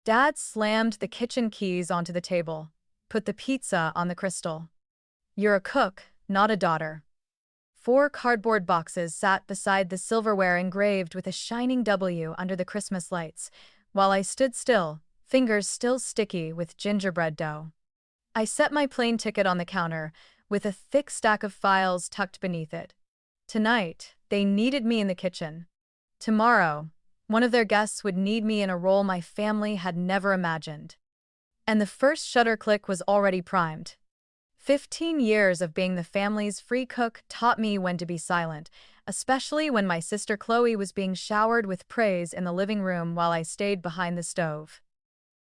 Dad slammed the kitchen keys onto the table, put the pizza on the crystal. "You're a cook, not a daughter." 4 cardboard boxes sat beside the silverware engraved with a shining W under the Christmas lights, while I stood still, fingers still sticky with gingerbread dough. I set my plane ticket on the counter, with a thick stack of files tucked beneath it. Tonight, they needed me in the kitchen. Tomorrow, one of their guests would need me in a role my family had never imagined. And the first shutter click was already primed. 15 years of being the family's free cook taught me when to be silent, especially when my sister Chloe was being showered with praise in the living room while I stayed behind the stove.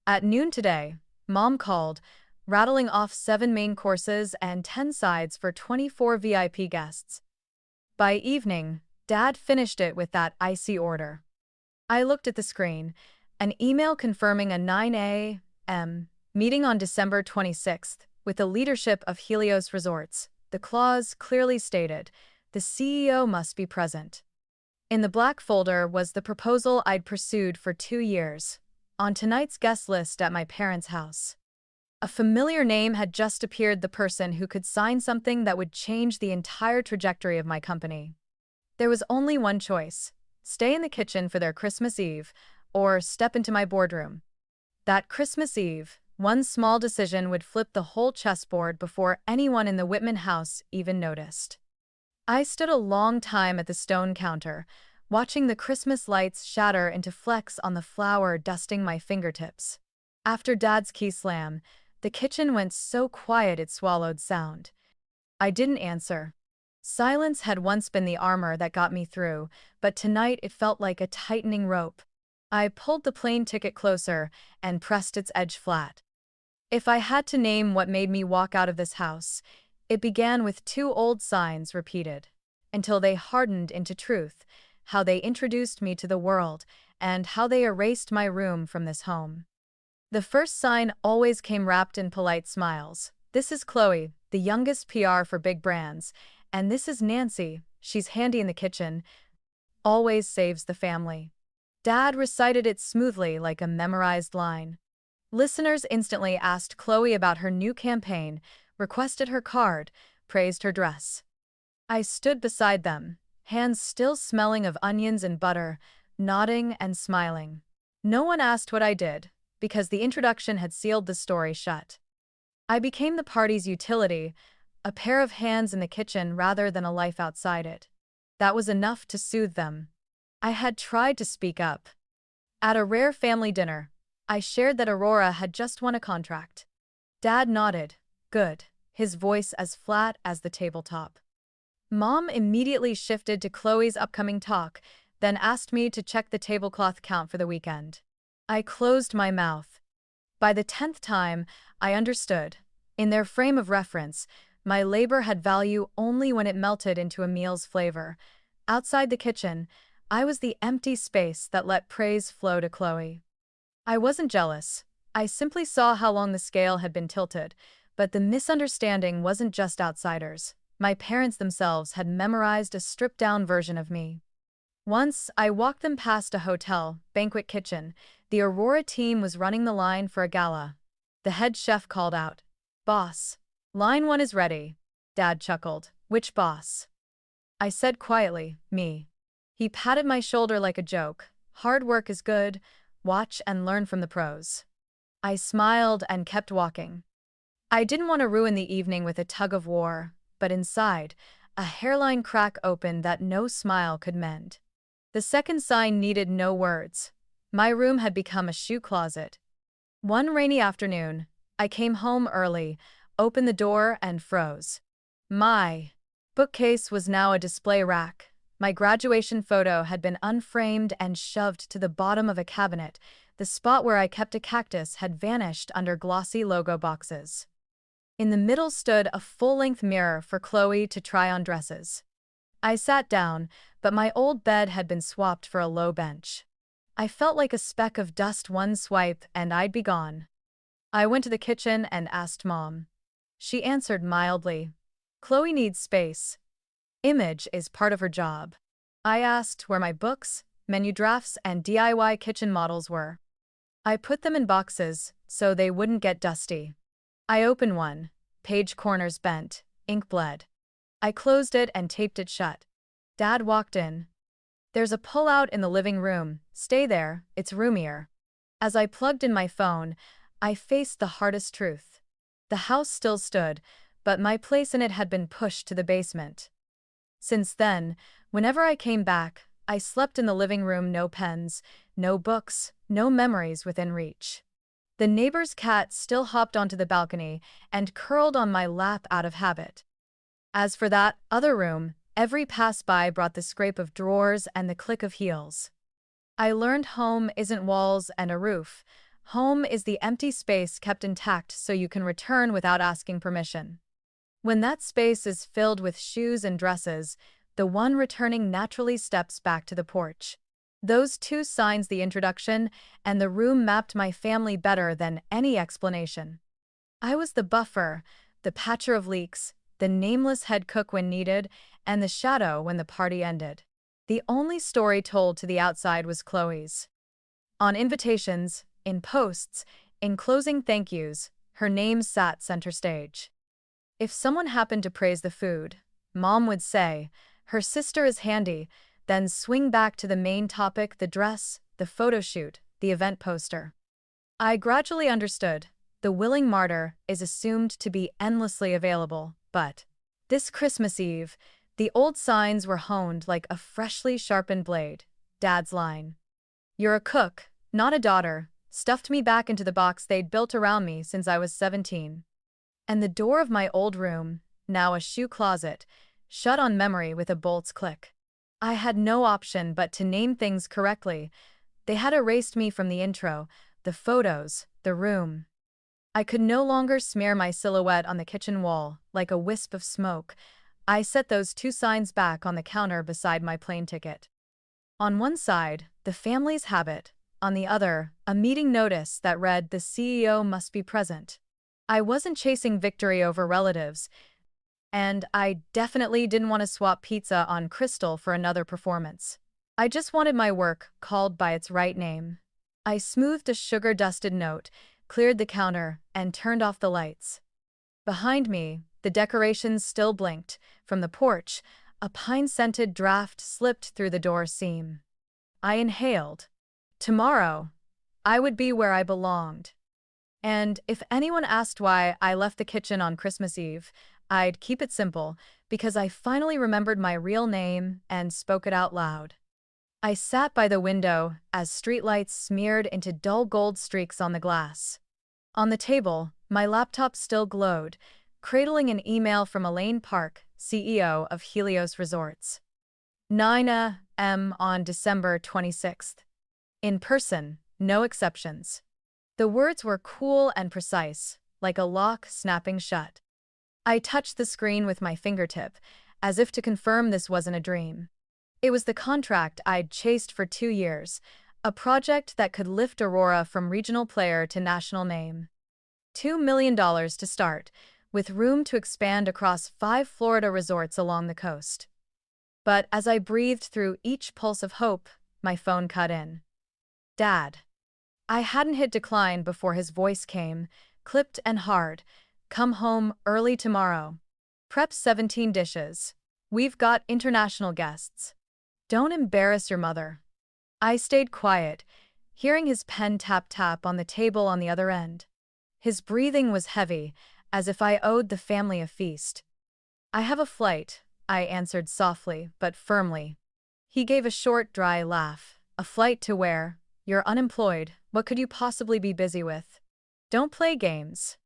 At noon today, Mom called, rattling off 7 main courses and 10 sides for 24 VIP guests. By evening, Dad finished it with that icy order. I looked at the screen, an email confirming a 9 a.m. meeting on December 26th with the leadership of Helios Resorts. The clause clearly stated, the CEO must be present. In the black folder was the proposal I'd pursued for 2 years, on tonight's guest list at my parents' house. A familiar name had just appeared, the person who could sign something that would change the entire trajectory of my company. There was only one choice: stay in the kitchen for their Christmas Eve, or step into my boardroom. That Christmas Eve, one small decision would flip the whole chessboard before anyone in the Whitman house even noticed. I stood a long time at the stone counter, watching the Christmas lights shatter into flecks on the flour dusting my fingertips. After Dad's key slam, the kitchen went so quiet it swallowed sound. I didn't answer. Silence had once been the armor that got me through, but tonight it felt like a tightening rope. I pulled the plane ticket closer and pressed its edge flat. If I had to name what made me walk out of this house, it began with 2 old signs repeated, until they hardened into truth, how they introduced me to the world, and how they erased my room from this home. The first sign always came wrapped in polite smiles. "This is Chloe, the youngest PR for big brands, and this is Nancy, she's handy in the kitchen, always saves the family." Dad recited it smoothly like a memorized line. Listeners instantly asked Chloe about her new campaign, requested her card, praised her dress. I stood beside them, hands still smelling of onions and butter, nodding and smiling. No one asked what I did, because the introduction had sealed the story shut. I became the party's utility, a pair of hands in the kitchen rather than a life outside it. That was enough to soothe them. I had tried to speak up. At a rare family dinner, I shared that Aurora had just won a contract. Dad nodded, good, his voice as flat as the tabletop. Mom immediately shifted to Chloe's upcoming talk, then asked me to check the tablecloth count for the weekend. I closed my mouth. By the 10th time, I understood. In their frame of reference, my labor had value only when it melted into a meal's flavor. Outside the kitchen, I was the empty space that let praise flow to Chloe. I wasn't jealous. I simply saw how long the scale had been tilted, but the misunderstanding wasn't just outsiders. My parents themselves had memorized a stripped-down version of me. Once, I walked them past a hotel banquet kitchen. The Aurora team was running the line for a gala. The head chef called out, "Boss, line 1 is ready." Dad chuckled. "Which boss?" I said quietly, "Me." He patted my shoulder like a joke. "Hard work is good. Watch and learn from the pros." I smiled and kept walking. I didn't want to ruin the evening with a tug-of-war, but inside, a hairline crack opened that no smile could mend. The second sign needed no words. My room had become a shoe closet. One rainy afternoon, I came home early, opened the door, and froze. My bookcase was now a display rack. My graduation photo had been unframed and shoved to the bottom of a cabinet. The spot where I kept a cactus had vanished under glossy logo boxes. In the middle stood a full-length mirror for Chloe to try on dresses. I sat down, but my old bed had been swapped for a low bench. I felt like a speck of dust. One swipe and I'd be gone. I went to the kitchen and asked Mom. She answered mildly, "Chloe needs space. Image is part of her job." I asked where my books, menu drafts, and DIY kitchen models were. I put them in boxes so they wouldn't get dusty. I opened one, page corners bent, ink bled. I closed it and taped it shut. Dad walked in. "There's a pull-out in the living room. Stay there, it's roomier." As I plugged in my phone, I faced the hardest truth. The house still stood, but my place in it had been pushed to the basement. Since then, whenever I came back, I slept in the living room, no pens, no books, no memories within reach. The neighbor's cat still hopped onto the balcony and curled on my lap out of habit. As for that other room, every pass-by brought the scrape of drawers and the click of heels. I learned home isn't walls and a roof. Home is the empty space kept intact so you can return without asking permission. When that space is filled with shoes and dresses, the one returning naturally steps back to the porch. Those two signs the introduction, and the room mapped my family better than any explanation. I was the buffer, the patcher of leaks, the nameless head cook when needed, and the shadow when the party ended. The only story told to the outside was Chloe's. On invitations, in posts, in closing thank yous, her name sat center stage. If someone happened to praise the food, Mom would say, "Her sister is handy," then swing back to the main topic: the dress, the photo shoot, the event poster. I gradually understood. The willing martyr is assumed to be endlessly available, but this Christmas Eve, the old signs were honed like a freshly sharpened blade. Dad's line, "You're a cook, not a daughter," stuffed me back into the box they'd built around me since I was 17. And the door of my old room, now a shoe closet, shut on memory with a bolt's click. I had no option but to name things correctly. They had erased me from the intro, the photos, the room. I could no longer smear my silhouette on the kitchen wall like a wisp of smoke. I set those two signs back on the counter beside my plane ticket. On one side, the family's habit. On the other, a meeting notice that read, "The CEO must be present." I wasn't chasing victory over relatives, and I definitely didn't want to swap pizza on Crystal for another performance. I just wanted my work called by its right name. I smoothed a sugar-dusted note, cleared the counter, and turned off the lights. Behind me, the decorations still blinked. From the porch, a pine-scented draft slipped through the door seam. I inhaled. Tomorrow, I would be where I belonged. And if anyone asked why I left the kitchen on Christmas Eve, I'd keep it simple, because I finally remembered my real name and spoke it out loud. I sat by the window as streetlights smeared into dull gold streaks on the glass. On the table, my laptop still glowed, cradling an email from Elaine Park, CEO of Helios Resorts. 9 a.m. on December 26th. In person, no exceptions. The words were cool and precise, like a lock snapping shut. I touched the screen with my fingertip, as if to confirm this wasn't a dream. It was the contract I'd chased for 2 years, a project that could lift Aurora from regional player to national name. $2 million to start, with room to expand across 5 Florida resorts along the coast. But as I breathed through each pulse of hope, my phone cut in. "Dad." I hadn't hit decline before his voice came, clipped and hard. "Come home early tomorrow. Prep 17 dishes. We've got international guests. Don't embarrass your mother." I stayed quiet, hearing his pen tap-tap on the table on the other end. His breathing was heavy, as if I owed the family a feast. "I have a flight," I answered softly but firmly. He gave a short, dry laugh. "A flight to where? You're unemployed. What could you possibly be busy with? Don't play games."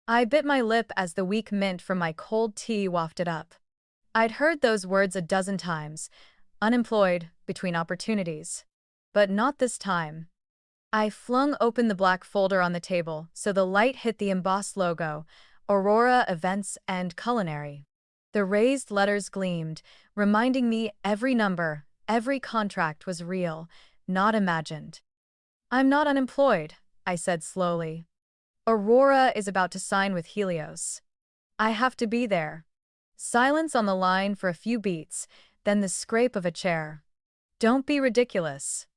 I bit my lip as the weak mint from my cold tea wafted up. I'd heard those words a dozen times. Unemployed, between opportunities. But not this time. I flung open the black folder on the table so the light hit the embossed logo, Aurora Events and Culinary. The raised letters gleamed, reminding me every number, every contract was real, not imagined. "I'm not unemployed," I said slowly. "Aurora is about to sign with Helios. I have to be there." Silence on the line for a few beats, then the scrape of a chair. "Don't be ridiculous.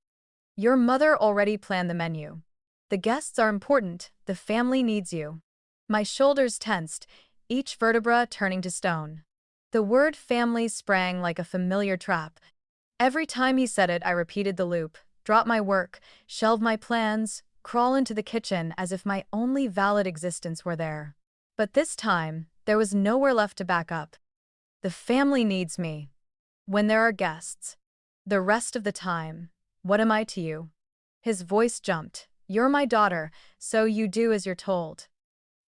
Your mother already planned the menu." The guests are important, the family needs you. My shoulders tensed, each vertebra turning to stone. The word family sprang like a familiar trap. Every time he said it, I repeated the loop, drop my work, shelve my plans, crawl into the kitchen as if my only valid existence were there. But this time, there was nowhere left to back up. The family needs me. When there are guests. The rest of the time, what am I to you? His voice jumped. You're my daughter, so you do as you're told.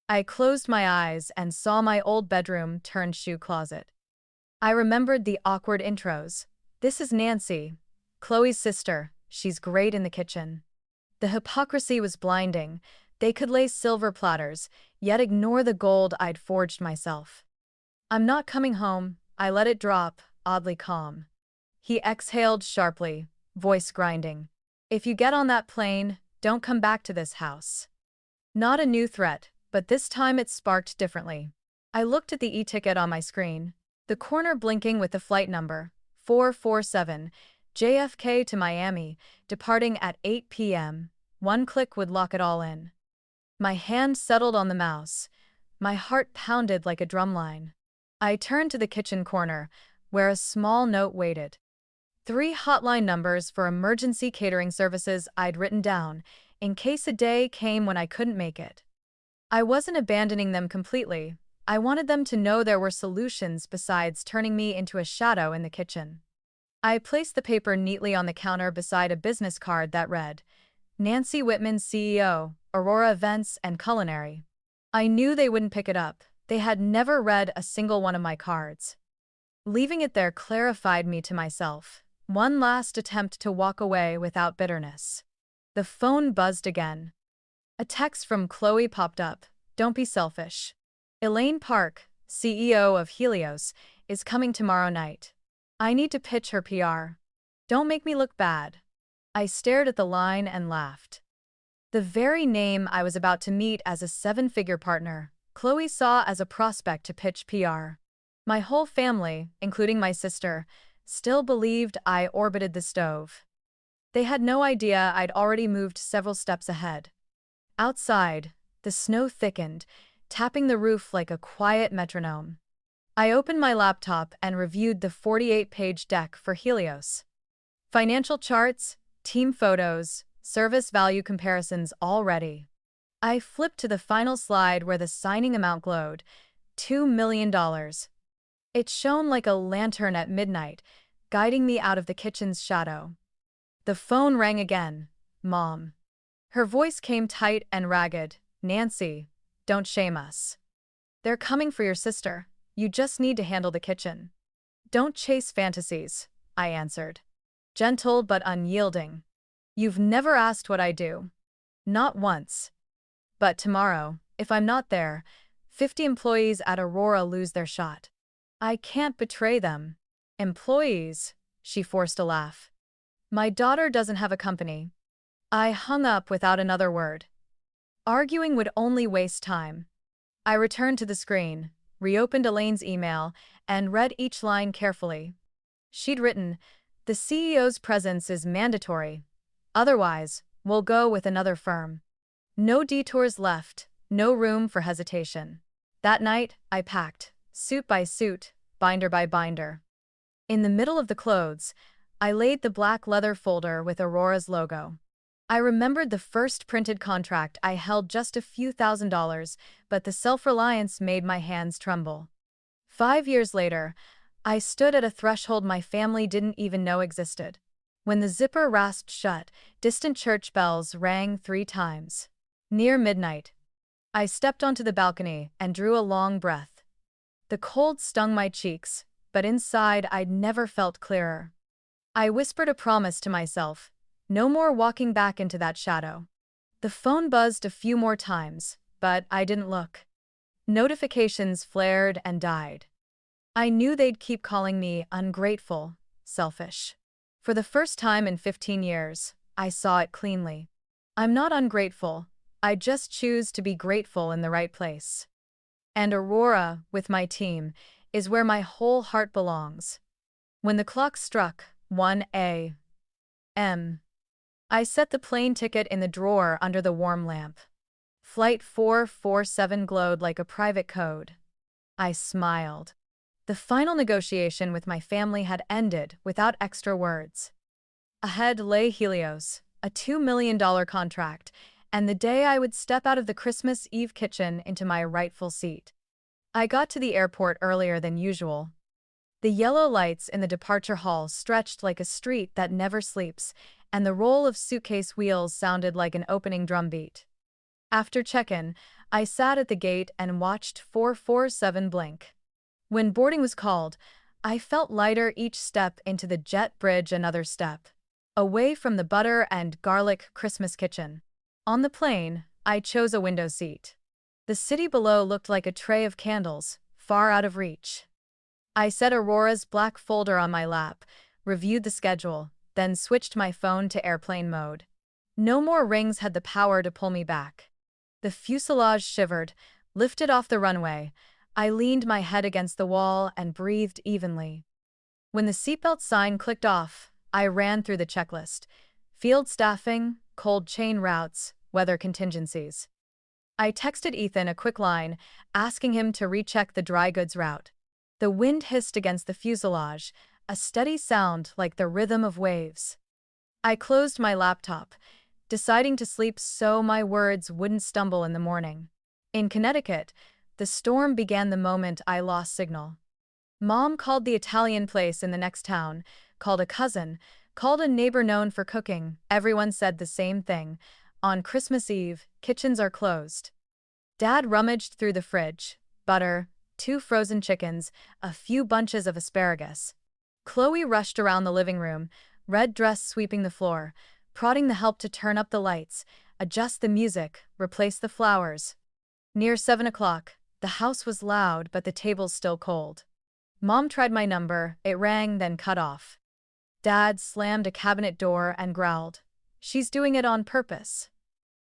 I closed my eyes and saw my old bedroom turned shoe closet. I remembered the awkward intros. This is Nancy, Chloe's sister. She's great in the kitchen. The hypocrisy was blinding. They could lay silver platters, yet ignore the gold I'd forged myself. I'm not coming home. I let it drop, oddly calm. He exhaled sharply, voice grinding. If you get on that plane, don't come back to this house. Not a new threat, but this time it sparked differently. I looked at the e-ticket on my screen, the corner blinking with the flight number, 447, JFK to Miami, departing at 8 p.m. One click would lock it all in. My hand settled on the mouse. My heart pounded like a drumline. I turned to the kitchen corner, where a small note waited. 3 hotline numbers for emergency catering services I'd written down, in case a day came when I couldn't make it. I wasn't abandoning them completely. I wanted them to know there were solutions besides turning me into a shadow in the kitchen. I placed the paper neatly on the counter beside a business card that read, Nancy Whitman, CEO, Aurora Events and Culinary. I knew they wouldn't pick it up. They had never read a single one of my cards. Leaving it there clarified me to myself. One last attempt to walk away without bitterness. The phone buzzed again. A text from Chloe popped up. Don't be selfish. Elaine Park, CEO of Helios, is coming tomorrow night. I need to pitch her PR. Don't make me look bad. I stared at the line and laughed. The very name I was about to meet as a 7-figure partner, Chloe saw as a prospect to pitch PR. My whole family, including my sister, still believed I orbited the stove. They had no idea I'd already moved several steps ahead. Outside, the snow thickened, tapping the roof like a quiet metronome. I opened my laptop and reviewed the 48-page deck for Helios. Financial charts, team photos, service value comparisons all ready. I flipped to the final slide where the signing amount glowed, $2 million. It shone like a lantern at midnight, guiding me out of the kitchen's shadow. The phone rang again. Mom. Her voice came tight and ragged. Nancy, don't shame us. They're coming for your sister. You just need to handle the kitchen. Don't chase fantasies, I answered. Gentle but unyielding. You've never asked what I do. Not once. But tomorrow, if I'm not there, 50 employees at Aurora lose their shot. I can't betray them. Employees, she forced a laugh. My daughter doesn't have a company. I hung up without another word. Arguing would only waste time. I returned to the screen, reopened Elaine's email, and read each line carefully. She'd written, the CEO's presence is mandatory. Otherwise, we'll go with another firm. No detours left, no room for hesitation. That night, I packed, suit by suit, binder by binder. In the middle of the clothes, I laid the black leather folder with Aurora's logo. I remembered the first printed contract I held just a few $1,000s, but the self-reliance made my hands tremble. 5 years later, I stood at a threshold my family didn't even know existed. When the zipper rasped shut, distant church bells rang 3 times. Near midnight, I stepped onto the balcony and drew a long breath. The cold stung my cheeks, but inside I'd never felt clearer. I whispered a promise to myself. No more walking back into that shadow. The phone buzzed a few more times, but I didn't look. Notifications flared and died. I knew they'd keep calling me ungrateful, selfish. For the first time in 15 years, I saw it cleanly. I'm not ungrateful, I just choose to be grateful in the right place. And Aurora, with my team, is where my whole heart belongs. When the clock struck 1 a.m., I set the plane ticket in the drawer under the warm lamp. Flight 447 glowed like a private code. I smiled. The final negotiation with my family had ended without extra words. Ahead lay Helios, a $2 million contract, and the day I would step out of the Christmas Eve kitchen into my rightful seat. I got to the airport earlier than usual. The yellow lights in the departure hall stretched like a street that never sleeps, and the roll of suitcase wheels sounded like an opening drumbeat. After check-in, I sat at the gate and watched 447 blink. When boarding was called, I felt lighter each step into the jet bridge, another step away from the butter and garlic Christmas kitchen. On the plane, I chose a window seat. The city below looked like a tray of candles, far out of reach. I set Aurora's black folder on my lap, reviewed the schedule, then switched my phone to airplane mode. No more rings had the power to pull me back. The fuselage shivered, lifted off the runway. I leaned my head against the wall and breathed evenly. When the seatbelt sign clicked off, I ran through the checklist: field staffing, cold chain routes, weather contingencies. I texted Ethan a quick line, asking him to recheck the dry goods route. The wind hissed against the fuselage, a steady sound like the rhythm of waves. I closed my laptop, deciding to sleep so my words wouldn't stumble in the morning. In Connecticut, the storm began the moment I lost signal. Mom called the Italian place in the next town, called a cousin, called a neighbor known for cooking. Everyone said the same thing: on Christmas Eve, kitchens are closed. Dad rummaged through the fridge: butter, 2 frozen chickens, a few bunches of asparagus. Chloe rushed around the living room, red dress sweeping the floor, prodding the help to turn up the lights, adjust the music, replace the flowers. Near 7 o'clock, the house was loud but the tables still cold. Mom tried my number, it rang then cut off. Dad slammed a cabinet door and growled, "She's doing it on purpose."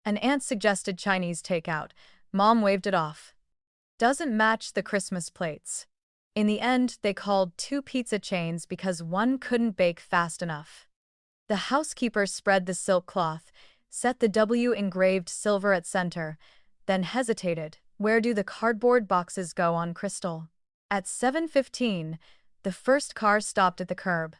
An aunt suggested Chinese takeout. Mom waved it off. Doesn't match the Christmas plates. In the end, they called 2 pizza chains because one couldn't bake fast enough. The housekeeper spread the silk cloth, set the W engraved silver at center, then hesitated. Where do the cardboard boxes go on crystal? At 7:15, the first car stopped at the curb.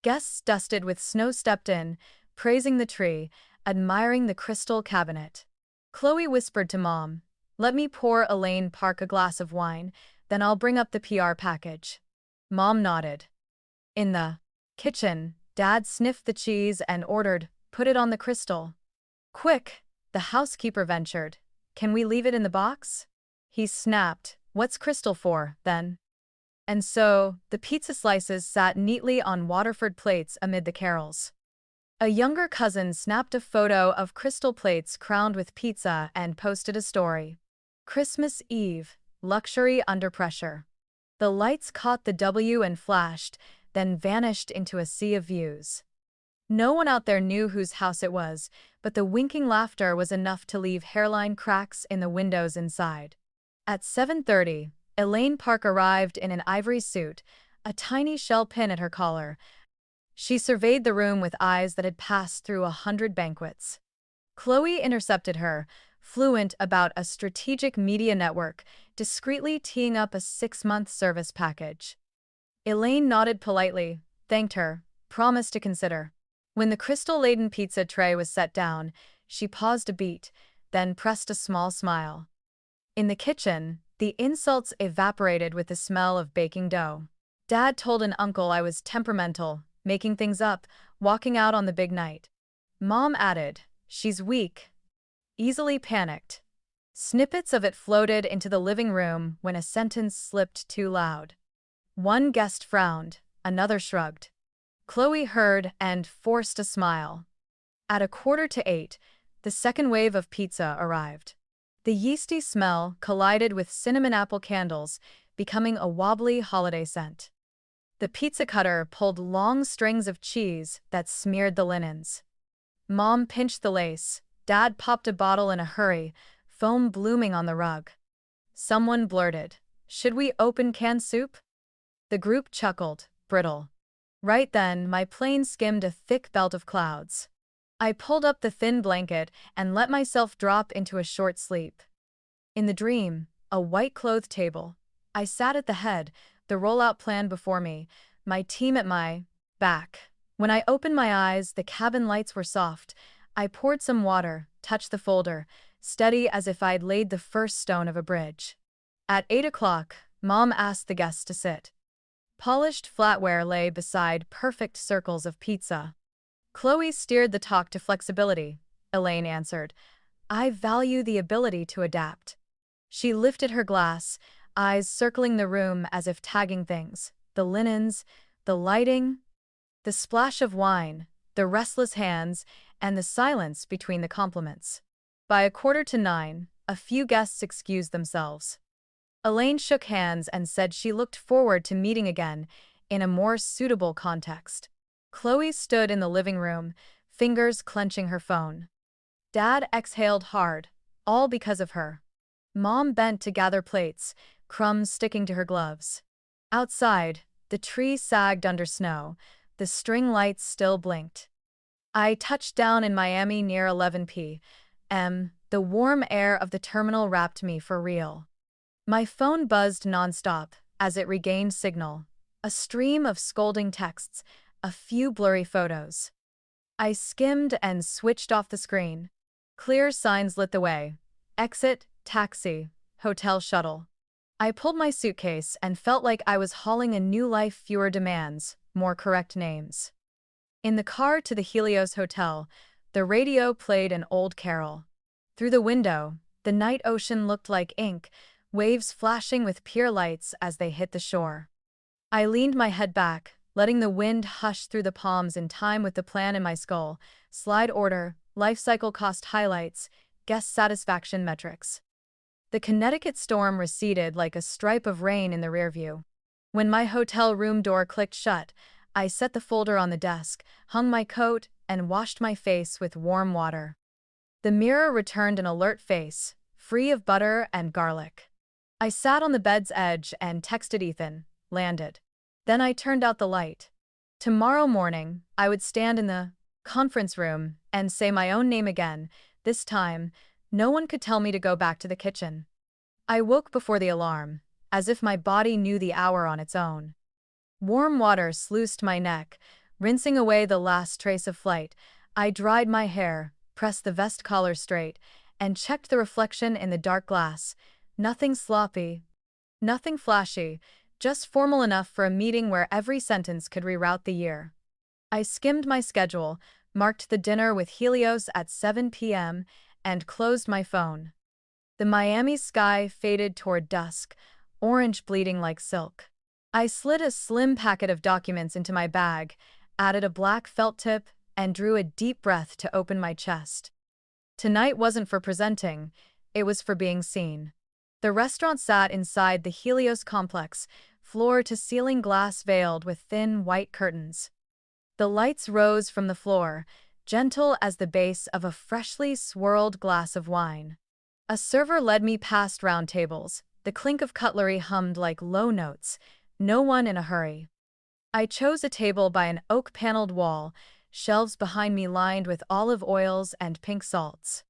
Guests dusted with snow stepped in, praising the tree, admiring the crystal cabinet. Chloe whispered to Mom, "Let me pour Elaine Park a glass of wine, then I'll bring up the PR package." Mom nodded. In the kitchen, Dad sniffed the cheese and ordered, "Put it on the crystal." "Quick," the housekeeper ventured. "Can we leave it in the box?" He snapped, "What's crystal for, then?" And so, the pizza slices sat neatly on Waterford plates amid the carols. A younger cousin snapped a photo of crystal plates crowned with pizza and posted a story. Christmas Eve, luxury under pressure. The lights caught the W and flashed, then vanished into a sea of views. No one out there knew whose house it was, but the winking laughter was enough to leave hairline cracks in the windows inside. At 7:30, Elaine Park arrived in an ivory suit, a tiny shell pin at her collar. She surveyed the room with eyes that had passed through 100 banquets. Chloe intercepted her, fluent about a strategic media network, discreetly teeing up a 6-month service package. Elaine nodded politely, thanked her, promised to consider. When the crystal-laden pizza tray was set down, she paused a beat, then pressed a small smile. In the kitchen, the insults evaporated with the smell of baking dough. Dad told an uncle I was temperamental, making things up, walking out on the big night. Mom added, "She's weak, easily panicked." Snippets of it floated into the living room when a sentence slipped too loud. One guest frowned, another shrugged. Chloe heard and forced a smile. At 7:45, the second wave of pizza arrived. The yeasty smell collided with cinnamon apple candles, becoming a wobbly holiday scent. The pizza cutter pulled long strings of cheese that smeared the linens. Mom pinched the lace. Dad popped a bottle in a hurry, foam blooming on the rug. Someone blurted, "Should we open canned soup?" The group chuckled, brittle. Right then, my plane skimmed a thick belt of clouds. I pulled up the thin blanket and let myself drop into a short sleep. In the dream, a white-clothed table. I sat at the head, the rollout plan before me, my team at my back. When I opened my eyes, the cabin lights were soft. I poured some water, touched the folder, steady as if I'd laid the first stone of a bridge. At 8 o'clock, Mom asked the guests to sit. Polished flatware lay beside perfect circles of pizza. Chloe steered the talk to flexibility. Elaine answered, I value the ability to adapt. She lifted her glass, eyes circling the room as if tagging things. The linens, the lighting, the splash of wine, the restless hands, and the silence between the compliments. By 8:45, a few guests excused themselves. Elaine shook hands and said she looked forward to meeting again in a more suitable context. Chloe stood in the living room, fingers clenching her phone. Dad exhaled hard, all because of her. Mom bent to gather plates, crumbs sticking to her gloves. Outside, the tree sagged under snow, the string lights still blinked. I touched down in Miami near 11 p.m. The warm air of the terminal wrapped me for real. My phone buzzed nonstop as it regained signal. A stream of scolding texts, a few blurry photos. I skimmed and switched off the screen. Clear signs lit the way. Exit, taxi, hotel shuttle. I pulled my suitcase and felt like I was hauling a new life, fewer demands, more correct names. In the car to the Helios Hotel, the radio played an old carol. Through the window, the night ocean looked like ink, waves flashing with pier lights as they hit the shore. I leaned my head back, letting the wind hush through the palms in time with the plan in my skull: slide order, life cycle cost highlights, guest satisfaction metrics. The Connecticut storm receded like a stripe of rain in the rearview. When my hotel room door clicked shut, I set the folder on the desk, hung my coat, and washed my face with warm water. The mirror returned an alert face, free of butter and garlic. I sat on the bed's edge and texted Ethan, landed. Then I turned out the light. Tomorrow morning, I would stand in the conference room and say my own name again. This time, no one could tell me to go back to the kitchen. I woke before the alarm, as if my body knew the hour on its own. Warm water sluiced my neck, rinsing away the last trace of flight. I dried my hair, pressed the vest collar straight, and checked the reflection in the dark glass. Nothing sloppy, nothing flashy, just formal enough for a meeting where every sentence could reroute the year. I skimmed my schedule, marked the dinner with Helios at 7 p.m., and closed my phone. The Miami sky faded toward dusk, orange bleeding like silk. I slid a slim packet of documents into my bag, added a black felt tip, and drew a deep breath to open my chest. Tonight wasn't for presenting, it was for being seen. The restaurant sat inside the Helios complex, floor-to-ceiling glass veiled with thin white curtains. The lights rose from the floor, gentle as the base of a freshly swirled glass of wine. A server led me past round tables. The clink of cutlery hummed like low notes, no one in a hurry. I chose a table by an oak-paneled wall, shelves behind me lined with olive oils and pink salts.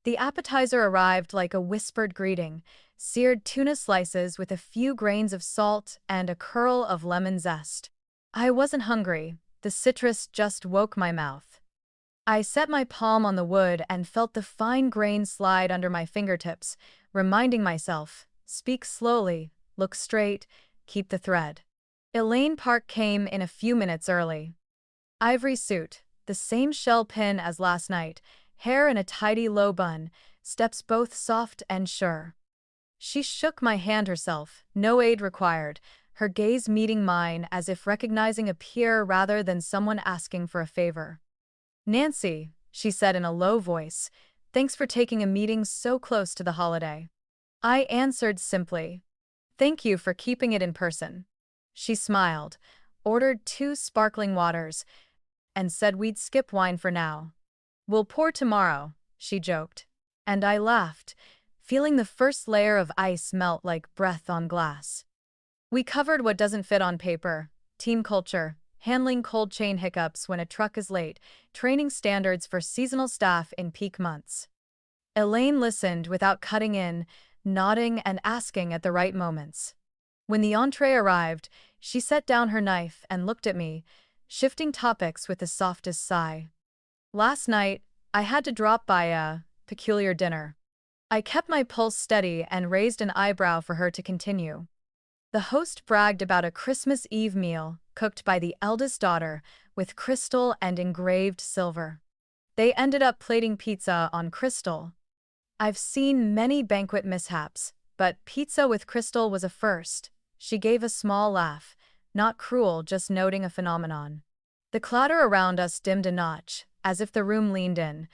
The appetizer arrived like a whispered greeting, seared tuna slices with a few grains of salt and a curl of lemon zest. I wasn't hungry, the citrus just woke my mouth. I set my palm on the wood and felt the fine grain slide under my fingertips, reminding myself, speak slowly, look straight, keep the thread. Elaine Park came in a few minutes early. Ivory suit, the same shell pin as last night, hair in a tidy low bun, steps both soft and sure. She shook my hand herself, no aid required, her gaze meeting mine as if recognizing a peer rather than someone asking for a favor. Nancy, she said in a low voice, thanks for taking a meeting so close to the holiday. I answered simply, thank you for keeping it in person. She smiled, ordered 2 sparkling waters, and said we'd skip wine for now. We'll pour tomorrow, she joked. And I laughed, feeling the first layer of ice melt like breath on glass. We covered what doesn't fit on paper: team culture, handling cold chain hiccups when a truck is late, training standards for seasonal staff in peak months. Elaine listened without cutting in, nodding and asking at the right moments. When the entree arrived, she set down her knife and looked at me, shifting topics with the softest sigh. Last night, I had to drop by a peculiar dinner. I kept my pulse steady and raised an eyebrow for her to continue. The host bragged about a Christmas Eve meal cooked by the eldest daughter with crystal and engraved silver. They ended up plating pizza on crystal. I've seen many banquet mishaps, but pizza with crystal was a first. She gave a small laugh, not cruel, just noting a phenomenon. The clatter around us dimmed a notch, as if the room leaned in.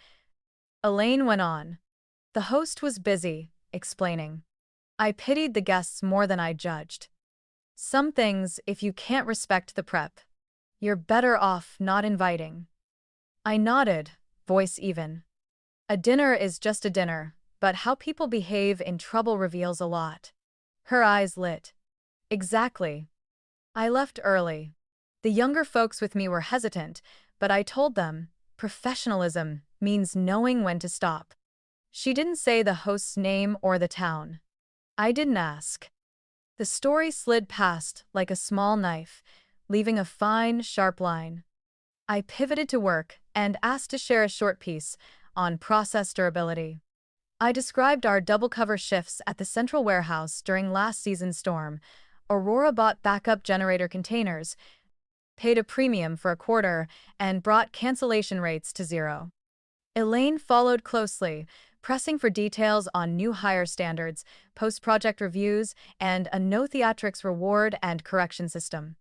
Elaine went on. The host was busy, explaining. I pitied the guests more than I judged. Some things, if you can't respect the prep, you're better off not inviting. I nodded, voice even. A dinner is just a dinner, but how people behave in trouble reveals a lot. Her eyes lit. Exactly. I left early. The younger folks with me were hesitant, but I told them, professionalism means knowing when to stop. She didn't say the host's name or the town. I didn't ask. The story slid past like a small knife, leaving a fine, sharp line. I pivoted to work and asked to share a short piece on process durability. I described our double-cover shifts at the central warehouse during last season's storm. Aurora bought backup generator containers, paid a premium for a quarter, and brought cancellation rates to zero. Elaine followed closely, pressing for details on new hire standards, post-project reviews, and a no-theatrics reward and correction system.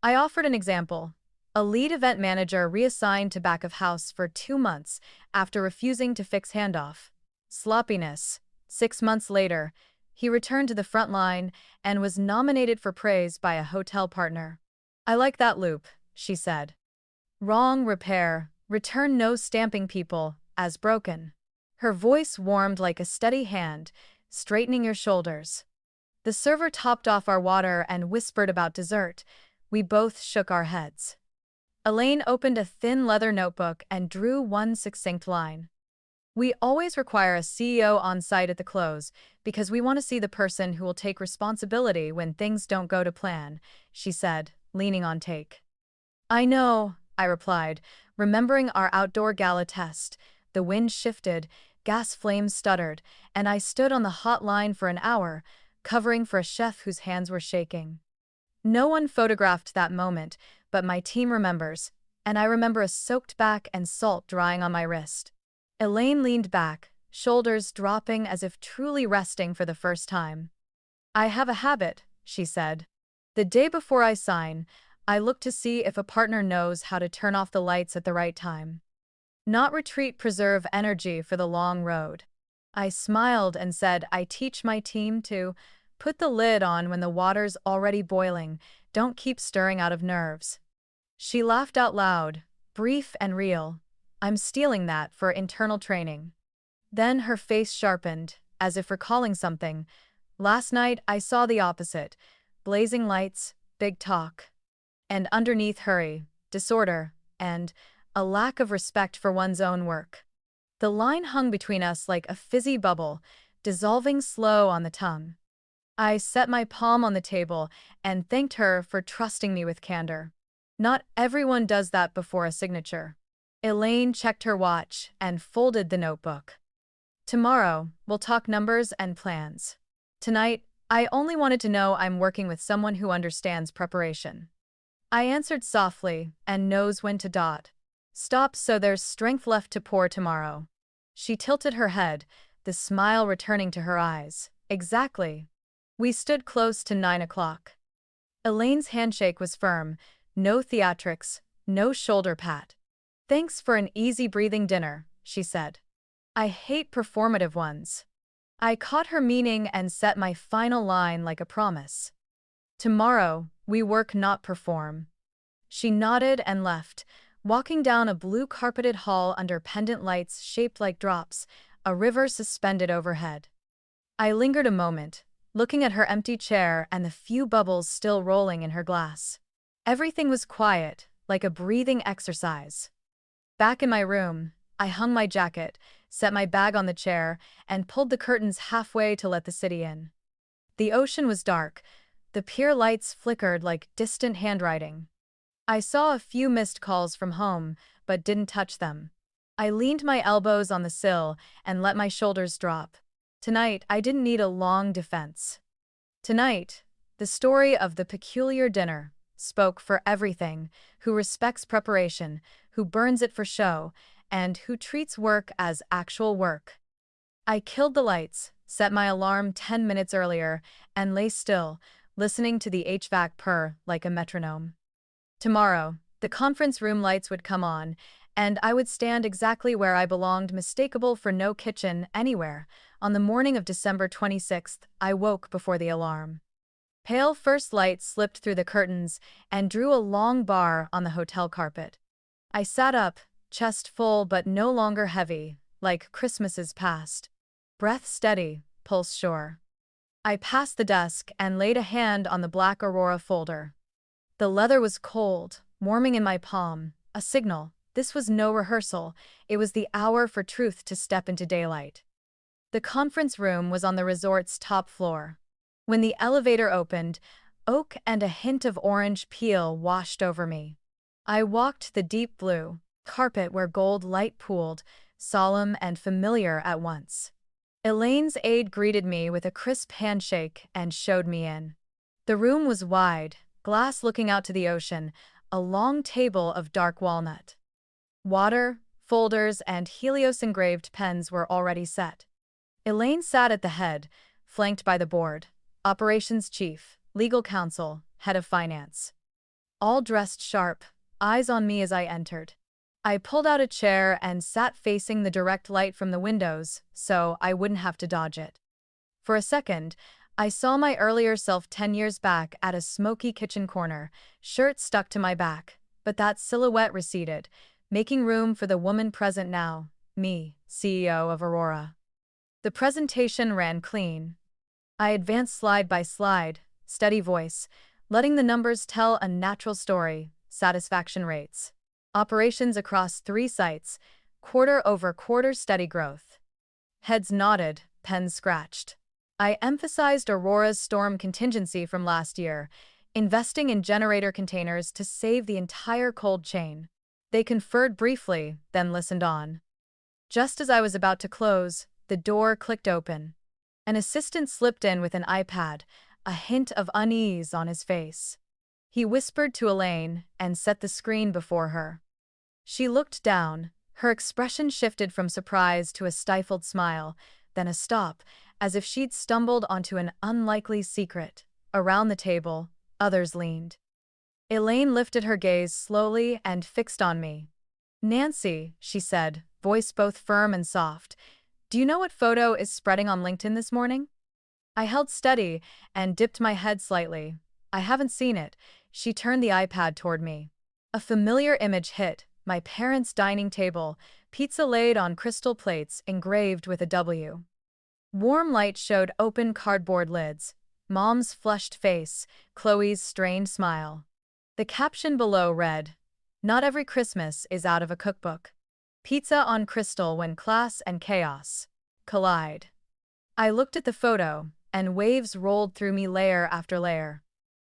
I offered an example. A lead event manager reassigned to back of house for 2 months after refusing to fix handoff. Sloppiness. 6 months later, he returned to the front line and was nominated for praise by a hotel partner. I like that loop, she said. Wrong, repair, return, no stamping people as broken. Her voice warmed like a steady hand, straightening your shoulders. The server topped off our water and whispered about dessert. We both shook our heads. Elaine opened a thin leather notebook and drew one succinct line. We always require a CEO on site at the close because we want to see the person who will take responsibility when things don't go to plan, she said, leaning on take. I know, I replied, remembering our outdoor gala test. The wind shifted, gas flames stuttered, and I stood on the hot line for an hour, covering for a chef whose hands were shaking. No one photographed that moment, but my team remembers, and I remember a soaked back and salt drying on my wrist. Elaine leaned back, shoulders dropping as if truly resting for the first time. I have a habit, she said. The day before I sign, I look to see if a partner knows how to turn off the lights at the right time. Not retreat, preserve energy for the long road. I smiled and said I teach my team to put the lid on when the water's already boiling, don't keep stirring out of nerves. She laughed out loud, brief and real. I'm stealing that for internal training. Then her face sharpened, as if recalling something. Last night I saw the opposite. Blazing lights, big talk. And underneath hurry, disorder, and a lack of respect for one's own work. The line hung between us like a fizzy bubble, dissolving slow on the tongue. I set my palm on the table and thanked her for trusting me with candor. Not everyone does that before a signature. Elaine checked her watch and folded the notebook. Tomorrow, we'll talk numbers and plans. Tonight, I only wanted to know I'm working with someone who understands preparation. I answered softly and knows when to dot. Stop so there's strength left to pour tomorrow. She tilted her head, the smile returning to her eyes. Exactly. We stood close to 9 o'clock. Elaine's handshake was firm, no theatrics, no shoulder pat. Thanks for an easy-breathing dinner, she said. I hate performative ones. I caught her meaning and set my final line like a promise. Tomorrow, we work not perform. She nodded and left, walking down a blue-carpeted hall under pendant lights shaped like drops, a river suspended overhead. I lingered a moment, looking at her empty chair and the few bubbles still rolling in her glass. Everything was quiet, like a breathing exercise. Back in my room, I hung my jacket, set my bag on the chair, and pulled the curtains halfway to let the city in. The ocean was dark. The pier lights flickered like distant handwriting. I saw a few missed calls from home, but didn't touch them. I leaned my elbows on the sill and let my shoulders drop. Tonight, I didn't need a long defense. Tonight, the story of the peculiar dinner spoke for everything: who respects preparation, who burns it for show, and who treats work as actual work. I killed the lights, set my alarm 10 minutes earlier, and lay still, listening to the HVAC purr like a metronome. Tomorrow, the conference room lights would come on, and I would stand exactly where I belonged, mistakable for no kitchen anywhere. On the morning of December 26th, I woke before the alarm. Pale first light slipped through the curtains and drew a long bar on the hotel carpet. I sat up, chest full but no longer heavy, like Christmas's past. Breath steady, pulse sure. I passed the desk and laid a hand on the black Aurora folder. The leather was cold, warming in my palm, a signal. This was no rehearsal, it was the hour for truth to step into daylight. The conference room was on the resort's top floor. When the elevator opened, oak and a hint of orange peel washed over me. I walked the deep blue carpet where gold light pooled, solemn and familiar at once. Elaine's aide greeted me with a crisp handshake and showed me in. The room was wide, glass looking out to the ocean, a long table of dark walnut. Water, folders, and Helios-engraved pens were already set. Elaine sat at the head, flanked by the board, operations chief, legal counsel, head of finance. All dressed sharp, eyes on me as I entered. I pulled out a chair and sat facing the direct light from the windows, so I wouldn't have to dodge it. For a second, I saw my earlier self 10 years back at a smoky kitchen corner, shirt stuck to my back, but that silhouette receded, making room for the woman present now, me, CEO of Aurora. The presentation ran clean. I advanced slide by slide, steady voice, letting the numbers tell a natural story: satisfaction rates. Operations across 3 sites, quarter-over-quarter steady growth. Heads nodded, pens scratched. I emphasized Aurora's storm contingency from last year, investing in generator containers to save the entire cold chain. They conferred briefly, then listened on. Just as I was about to close, the door clicked open. An assistant slipped in with an iPad, a hint of unease on his face. He whispered to Elaine and set the screen before her. She looked down. Her expression shifted from surprise to a stifled smile, then a stop, as if she'd stumbled onto an unlikely secret. Around the table, others leaned. Elaine lifted her gaze slowly and fixed on me. "Nancy," she said, voice both firm and soft, "do you know what photo is spreading on LinkedIn this morning?" I held steady and dipped my head slightly. "I haven't seen it." She turned the iPad toward me. A familiar image hit: my parents' dining table, pizza laid on crystal plates engraved with a W. Warm light showed open cardboard lids, Mom's flushed face, Chloe's strained smile. The caption below read, "Not every Christmas is out of a cookbook. Pizza on crystal when class and chaos collide." I looked at the photo, and waves rolled through me layer after layer.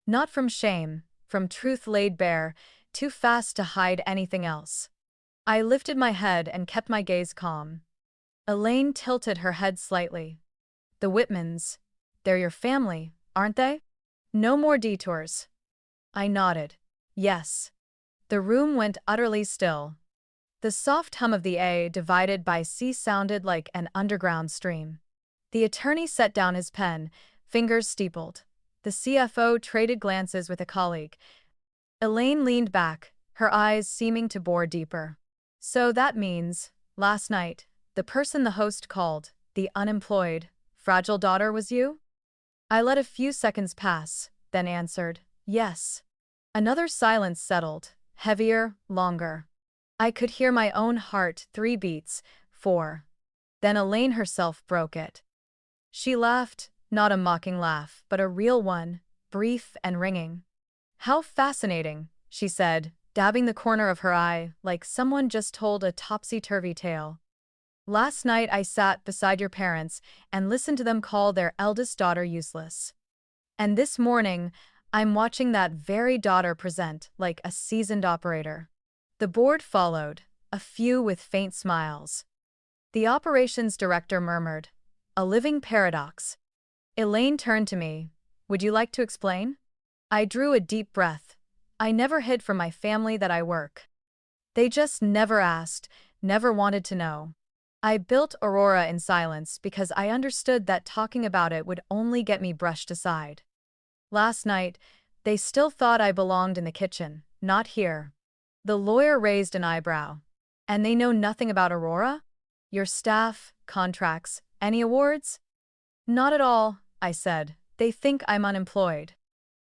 Not from shame, from truth laid bare, too fast to hide anything else. I lifted my head and kept my gaze calm. Elaine tilted her head slightly. "The Whitmans, they're your family, aren't they? No more detours." I nodded. "Yes." The room went utterly still. The soft hum of the A divided by C sounded like an underground stream. The attorney set down his pen, fingers steepled. The CFO traded glances with a colleague. Elaine leaned back, her eyes seeming to bore deeper. "So that means, last night, the person the host called, the unemployed, fragile daughter was you?" I let a few seconds pass, then answered, "Yes." Another silence settled, heavier, longer. I could hear my own heart, 3 beats, 4. Then Elaine herself broke it. She laughed, not a mocking laugh, but a real one, brief and ringing. How fascinating, she said, dabbing the corner of her eye like someone just told a topsy-turvy tale. Last night I sat beside your parents and listened to them call their eldest daughter useless. And this morning, I'm watching that very daughter present like a seasoned operator. The board followed, a few with faint smiles. The operations director murmured, "A living paradox." Elaine turned to me. "Would you like to explain?" I drew a deep breath. I never hid from my family that I work. They just never asked, never wanted to know. I built Aurora in silence because I understood that talking about it would only get me brushed aside. Last night, they still thought I belonged in the kitchen, not here. The lawyer raised an eyebrow. "And they know nothing about Aurora? Your staff, contracts, any awards?" "Not at all," I said. "They think I'm unemployed."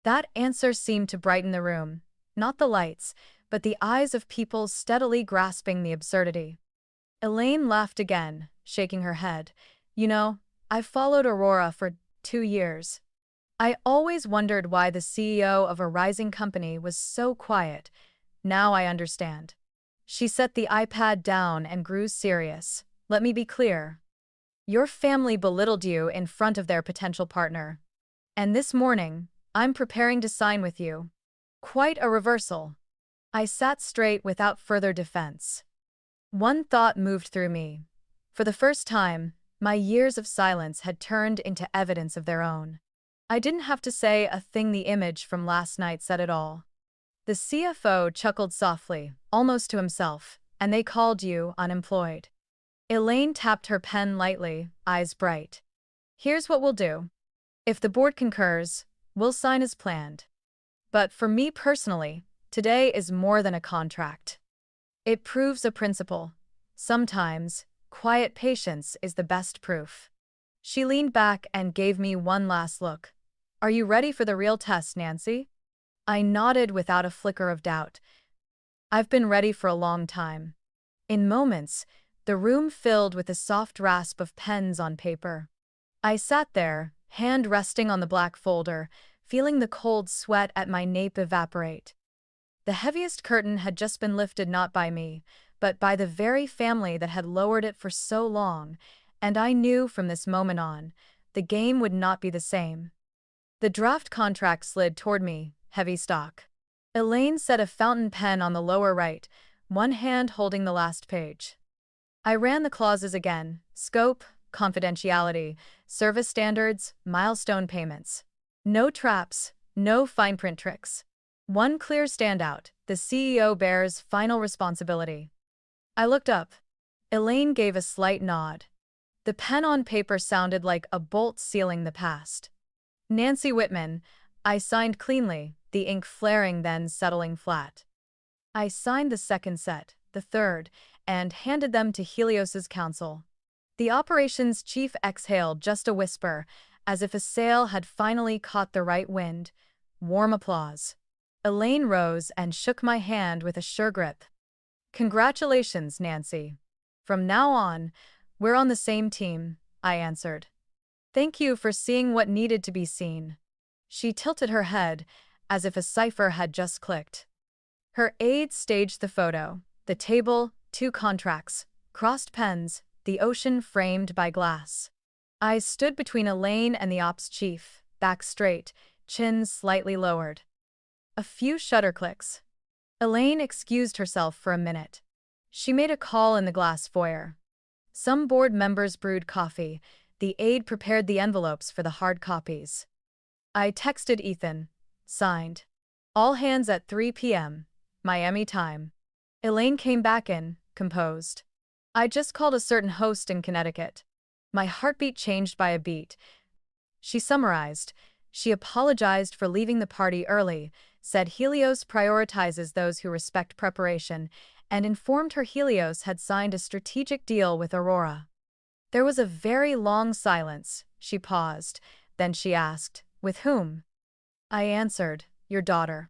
That answer seemed to brighten the room, not the lights, but the eyes of people steadily grasping the absurdity. Elaine laughed again, shaking her head. "You know, I've followed Aurora for 2 years. I always wondered why the CEO of a rising company was so quiet. Now I understand." She set the iPad down and grew serious. "Let me be clear. Your family belittled you in front of their potential partner. And this morning, I'm preparing to sign with you." Quite a reversal. I sat straight without further defense. One thought moved through me. For the first time, my years of silence had turned into evidence of their own. I didn't have to say a thing. The image from last night said it all. The CFO chuckled softly, almost to himself, "And they called you unemployed." Elaine tapped her pen lightly, eyes bright. "Here's what we'll do. If the board concurs, we'll sign as planned. But for me personally, today is more than a contract. It proves a principle. Sometimes, quiet patience is the best proof." She leaned back and gave me one last look. "Are you ready for the real test, Nancy?" I nodded without a flicker of doubt. I've been ready for a long time. In moments, the room filled with the soft rasp of pens on paper. I sat there, hand resting on the black folder, feeling the cold sweat at my nape evaporate. The heaviest curtain had just been lifted not by me, but by the very family that had lowered it for so long, and I knew from this moment on, the game would not be the same. The draft contract slid toward me, heavy stock. Elaine set a fountain pen on the lower right, one hand holding the last page. I ran the clauses again: scope, confidentiality, service standards, milestone payments. No traps, no fine print tricks. One clear standout: the CEO bears final responsibility. I looked up. Elaine gave a slight nod. The pen on paper sounded like a bolt sealing the past. "Nancy Whitman," I signed cleanly, the ink flaring then settling flat. I signed the second set, the third, and handed them to Helios's counsel. The operations chief exhaled just a whisper, as if a sail had finally caught the right wind. Warm applause. Elaine rose and shook my hand with a sure grip. "Congratulations, Nancy. From now on, we're on the same team," I answered. "Thank you for seeing what needed to be seen." She tilted her head, as if a cipher had just clicked. Her aide staged the photo: the table, 2 contracts, crossed pens, the ocean framed by glass. I stood between Elaine and the ops chief, back straight, chin slightly lowered. A few shutter clicks. Elaine excused herself for a minute. She made a call in the glass foyer. Some board members brewed coffee. The aide prepared the envelopes for the hard copies. I texted Ethan. Signed. All hands at 3 p.m. Miami time. Elaine came back in, composed. "I just called a certain host in Connecticut." My heartbeat changed by a beat. She summarized. She apologized for leaving the party early, said Helios prioritizes those who respect preparation, and informed her Helios had signed a strategic deal with Aurora. There was a very long silence. She paused. Then she asked, "With whom?" I answered, "Your daughter."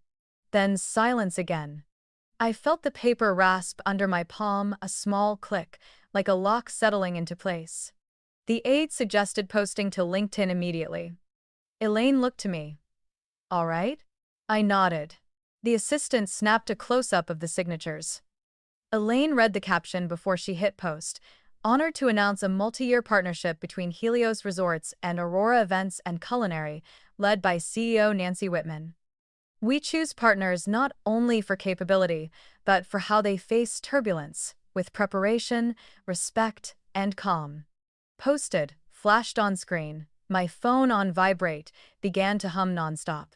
Then silence again. I felt the paper rasp under my palm, a small click, like a lock settling into place. The aide suggested posting to LinkedIn immediately. Elaine looked to me. "All right?" I nodded. The assistant snapped a close-up of the signatures. Elaine read the caption before she hit post. Honored to announce a multi-year partnership between Helios Resorts and Aurora Events and Culinary, led by CEO Nancy Whitman. We choose partners not only for capability, but for how they face turbulence, with preparation, respect, and calm. Posted, flashed on screen, my phone on vibrate, began to hum nonstop.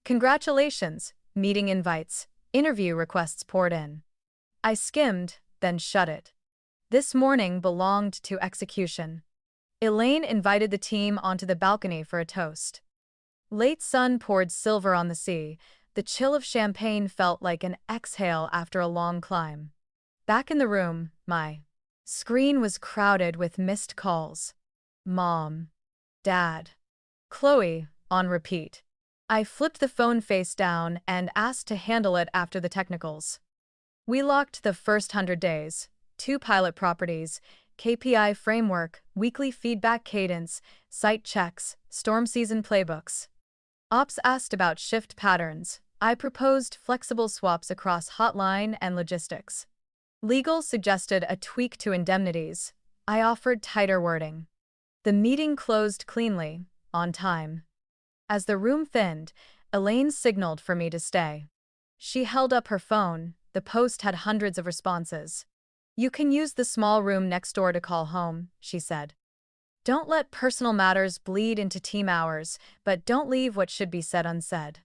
Congratulations, meeting invites, interview requests poured in. I skimmed, then shut it. This morning belonged to execution. Elaine invited the team onto the balcony for a toast. Late sun poured silver on the sea. The chill of champagne felt like an exhale after a long climb. Back in the room, my screen was crowded with missed calls. Mom. Dad. Chloe, on repeat. I flipped the phone face down and asked to handle it after the technicals. We locked the first 100 days, 2 pilot properties, KPI framework, weekly feedback cadence, site checks, storm season playbooks. Ops asked about shift patterns. I proposed flexible swaps across hotline and logistics. Legal suggested a tweak to indemnities. I offered tighter wording. The meeting closed cleanly, on time. As the room thinned, Elaine signaled for me to stay. She held up her phone. The post had hundreds of responses. You can use the small room next door to call home, she said. Don't let personal matters bleed into team hours, but don't leave what should be said unsaid.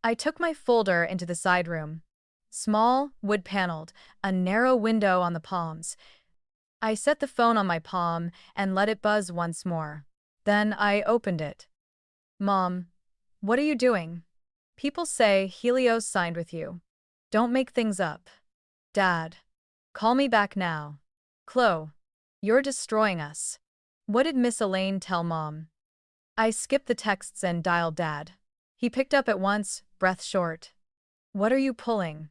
I took my folder into the side room. Small, wood-paneled, a narrow window on the palms. I set the phone on my palm and let it buzz once more. Then I opened it. Mom, what are you doing? People say Helios signed with you. Don't make things up. Dad. Call me back now. Chloe. You're destroying us. What did Miss Elaine tell Mom? I skipped the texts and dialed Dad. He picked up at once, breath short. What are you pulling?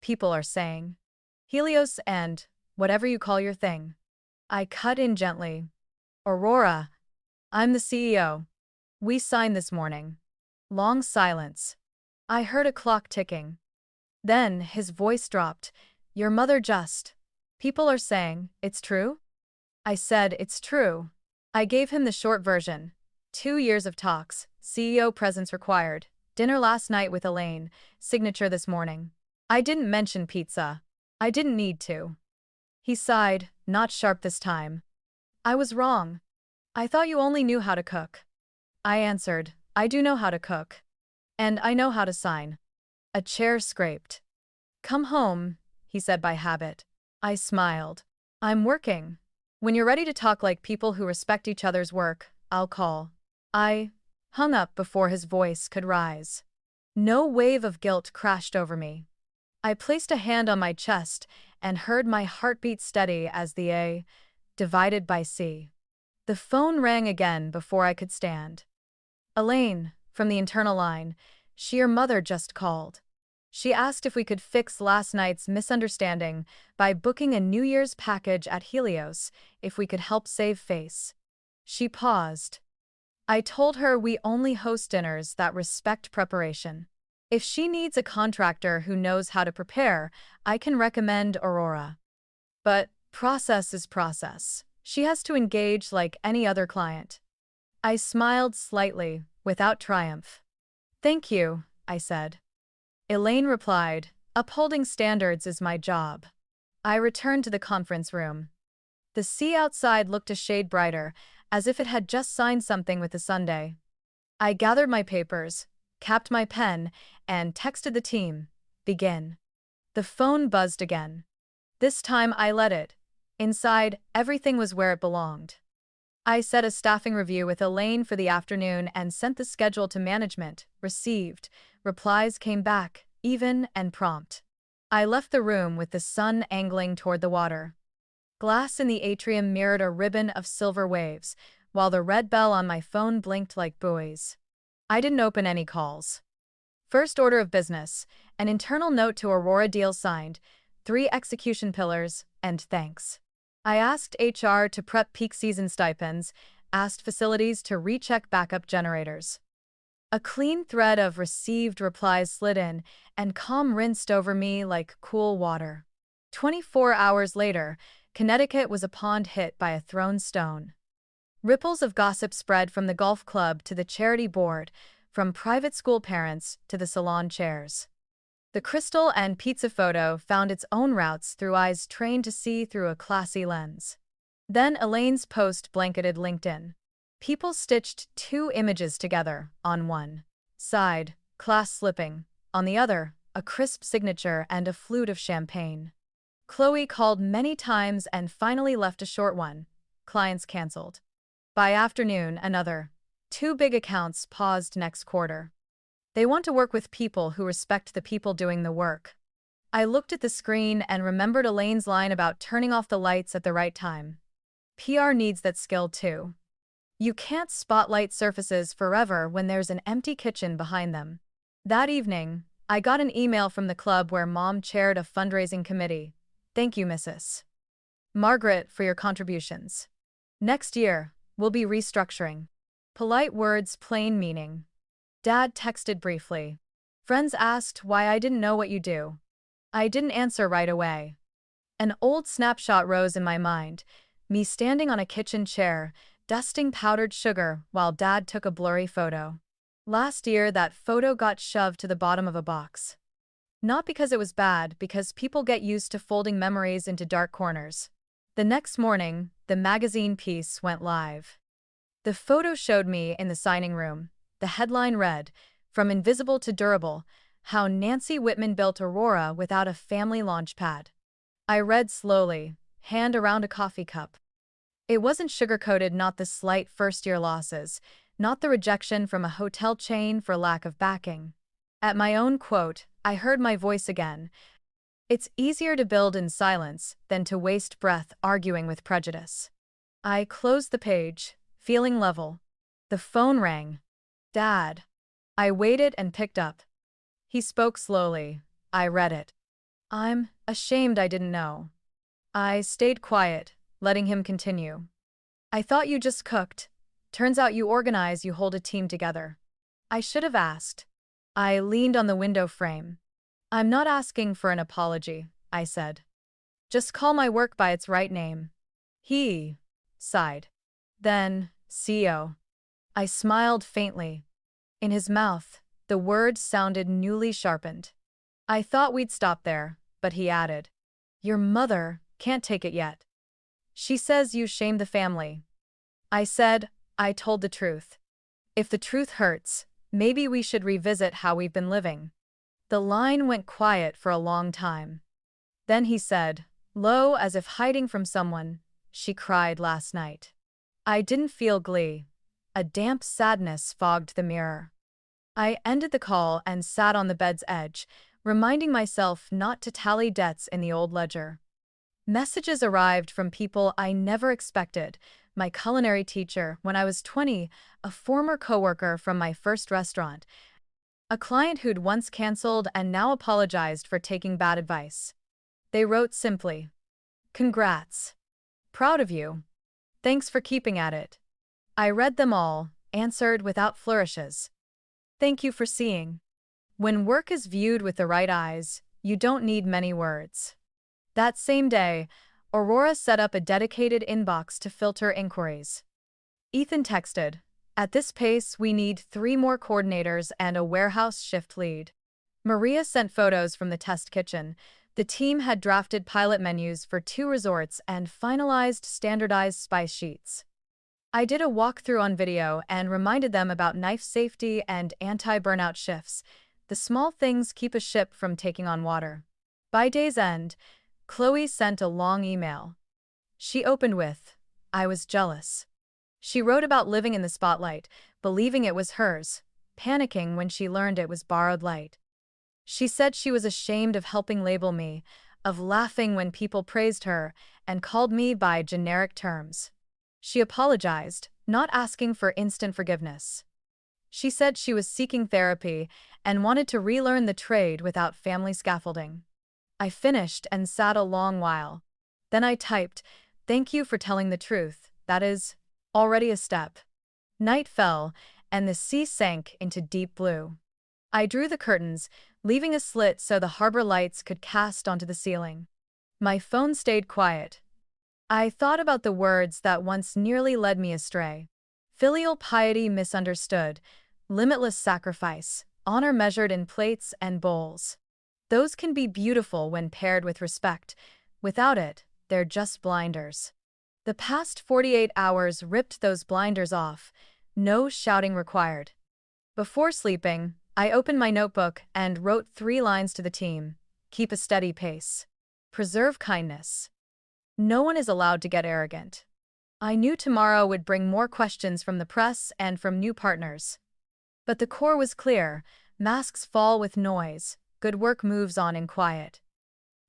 People are saying. Helios and whatever you call your thing. I cut in gently. Aurora. I'm the CEO. We signed this morning. Long silence. I heard a clock ticking. Then his voice dropped. Your mother just. People are saying, it's true? I said, it's true. I gave him the short version. 2 years of talks, CEO presence required, dinner last night with Elaine, signature this morning. I didn't mention pizza. I didn't need to. He sighed, not sharp this time. I was wrong. I thought you only knew how to cook. I answered, I do know how to cook. And I know how to sign. A chair scraped. Come home, he said by habit. I smiled. I'm working. When you're ready to talk like people who respect each other's work, I'll call. I hung up before his voice could rise. No wave of guilt crashed over me. I placed a hand on my chest and heard my heartbeat steady as the A divided by C. The phone rang again before I could stand. Elaine, from the internal line, your mother just called. She asked if we could fix last night's misunderstanding by booking a New Year's package at Helios, if we could help save face. She paused. I told her we only host dinners that respect preparation. If she needs a contractor who knows how to prepare, I can recommend Aurora. But process is process. She has to engage like any other client. I smiled slightly, without triumph. Thank you, I said. Elaine replied, upholding standards is my job. I returned to the conference room. The sea outside looked a shade brighter, as if it had just signed something with the Sunday. I gathered my papers, capped my pen, and texted the team. Begin. The phone buzzed again. This time I let it. Inside, everything was where it belonged. I set a staffing review with Elaine for the afternoon and sent the schedule to management. Received. Replies came back, even and prompt. I left the room with the sun angling toward the water. Glass in the atrium mirrored a ribbon of silver waves, while the red bell on my phone blinked like buoys. I didn't open any calls. First order of business, an internal note to Aurora deal signed, 3 execution pillars, and thanks. I asked HR to prep peak season stipends, asked facilities to recheck backup generators. A clean thread of received replies slid in, and calm rinsed over me like cool water. 24 hours later, Connecticut was a pond hit by a thrown stone. Ripples of gossip spread from the golf club to the charity board, from private school parents to the salon chairs. The crystal and pizza photo found its own routes through eyes trained to see through a classy lens. Then Elaine's post blanketed LinkedIn. People stitched two images together. On one side, class slipping. On the other, a crisp signature and a flute of champagne. Chloe called many times and finally left a short one. Clients canceled. By afternoon, another. Two big accounts paused next quarter. They want to work with people who respect the people doing the work. I looked at the screen and remembered Elaine's line about turning off the lights at the right time. PR needs that skill too. You can't spotlight surfaces forever when there's an empty kitchen behind them. That evening, I got an email from the club where Mom chaired a fundraising committee. Thank you, Mrs. Margaret, for your contributions. Next year, we'll be restructuring. Polite words, plain meaning. Dad texted briefly. Friends asked why I didn't know what you do. I didn't answer right away. An old snapshot rose in my mind, me standing on a kitchen chair, dusting powdered sugar while Dad took a blurry photo. Last year, that photo got shoved to the bottom of a box. Not because it was bad, because people get used to folding memories into dark corners. The next morning, the magazine piece went live. The photo showed me in the signing room. The headline read, "From Invisible to Durable, How Nancy Whitman Built Aurora Without a Family Launch Pad." I read slowly, hand around a coffee cup. It wasn't sugar-coated, not the slight first-year losses, not the rejection from a hotel chain for lack of backing. At my own quote, I heard my voice again. It's easier to build in silence than to waste breath arguing with prejudice. I closed the page, feeling level. The phone rang. Dad. I waited and picked up. He spoke slowly. I read it. I'm ashamed I didn't know. I stayed quiet, letting him continue. I thought you just cooked. Turns out you organize, you hold a team together. I should have asked. I leaned on the window frame. I'm not asking for an apology, I said. Just call my work by its right name. He sighed. Then, CEO. I smiled faintly. In his mouth, the word sounded newly sharpened. I thought we'd stop there, but he added. Your mother can't take it yet. She says you shamed the family. I said, I told the truth. If the truth hurts, maybe we should revisit how we've been living. The line went quiet for a long time. Then he said, low as if hiding from someone, she cried last night. I didn't feel glee. A damp sadness fogged the mirror. I ended the call and sat on the bed's edge, reminding myself not to tally debts in the old ledger. Messages arrived from people I never expected. My culinary teacher when I was 20, a former coworker from my first restaurant, a client who'd once canceled and now apologized for taking bad advice. They wrote simply, "Congrats. Proud of you. Thanks for keeping at it." I read them all, answered without flourishes. Thank you for seeing. When work is viewed with the right eyes, you don't need many words. That same day, Aurora set up a dedicated inbox to filter inquiries. Ethan texted, "At this pace, we need 3 more coordinators and a warehouse shift lead." Maria sent photos from the test kitchen. The team had drafted pilot menus for 2 resorts and finalized standardized spice sheets. I did a walkthrough on video and reminded them about knife safety and anti-burnout shifts. The small things keep a ship from taking on water. By day's end, Chloe sent a long email. She opened with, "I was jealous." She wrote about living in the spotlight, believing it was hers, panicking when she learned it was borrowed light. She said she was ashamed of helping label me, of laughing when people praised her, and called me by generic terms. She apologized, not asking for instant forgiveness. She said she was seeking therapy and wanted to relearn the trade without family scaffolding. I finished and sat a long while. Then I typed, "Thank you for telling the truth. That is already a step." Night fell, and the sea sank into deep blue. I drew the curtains, leaving a slit so the harbor lights could cast onto the ceiling. My phone stayed quiet. I thought about the words that once nearly led me astray. Filial piety misunderstood, limitless sacrifice, honor measured in plates and bowls. Those can be beautiful when paired with respect. Without it, they're just blinders. The past 48 hours ripped those blinders off, no shouting required. Before sleeping, I opened my notebook and wrote 3 lines to the team. Keep a steady pace. Preserve kindness. No one is allowed to get arrogant. I knew tomorrow would bring more questions from the press and from new partners. But the core was clear. Masks fall with noise. Good work moves on in quiet.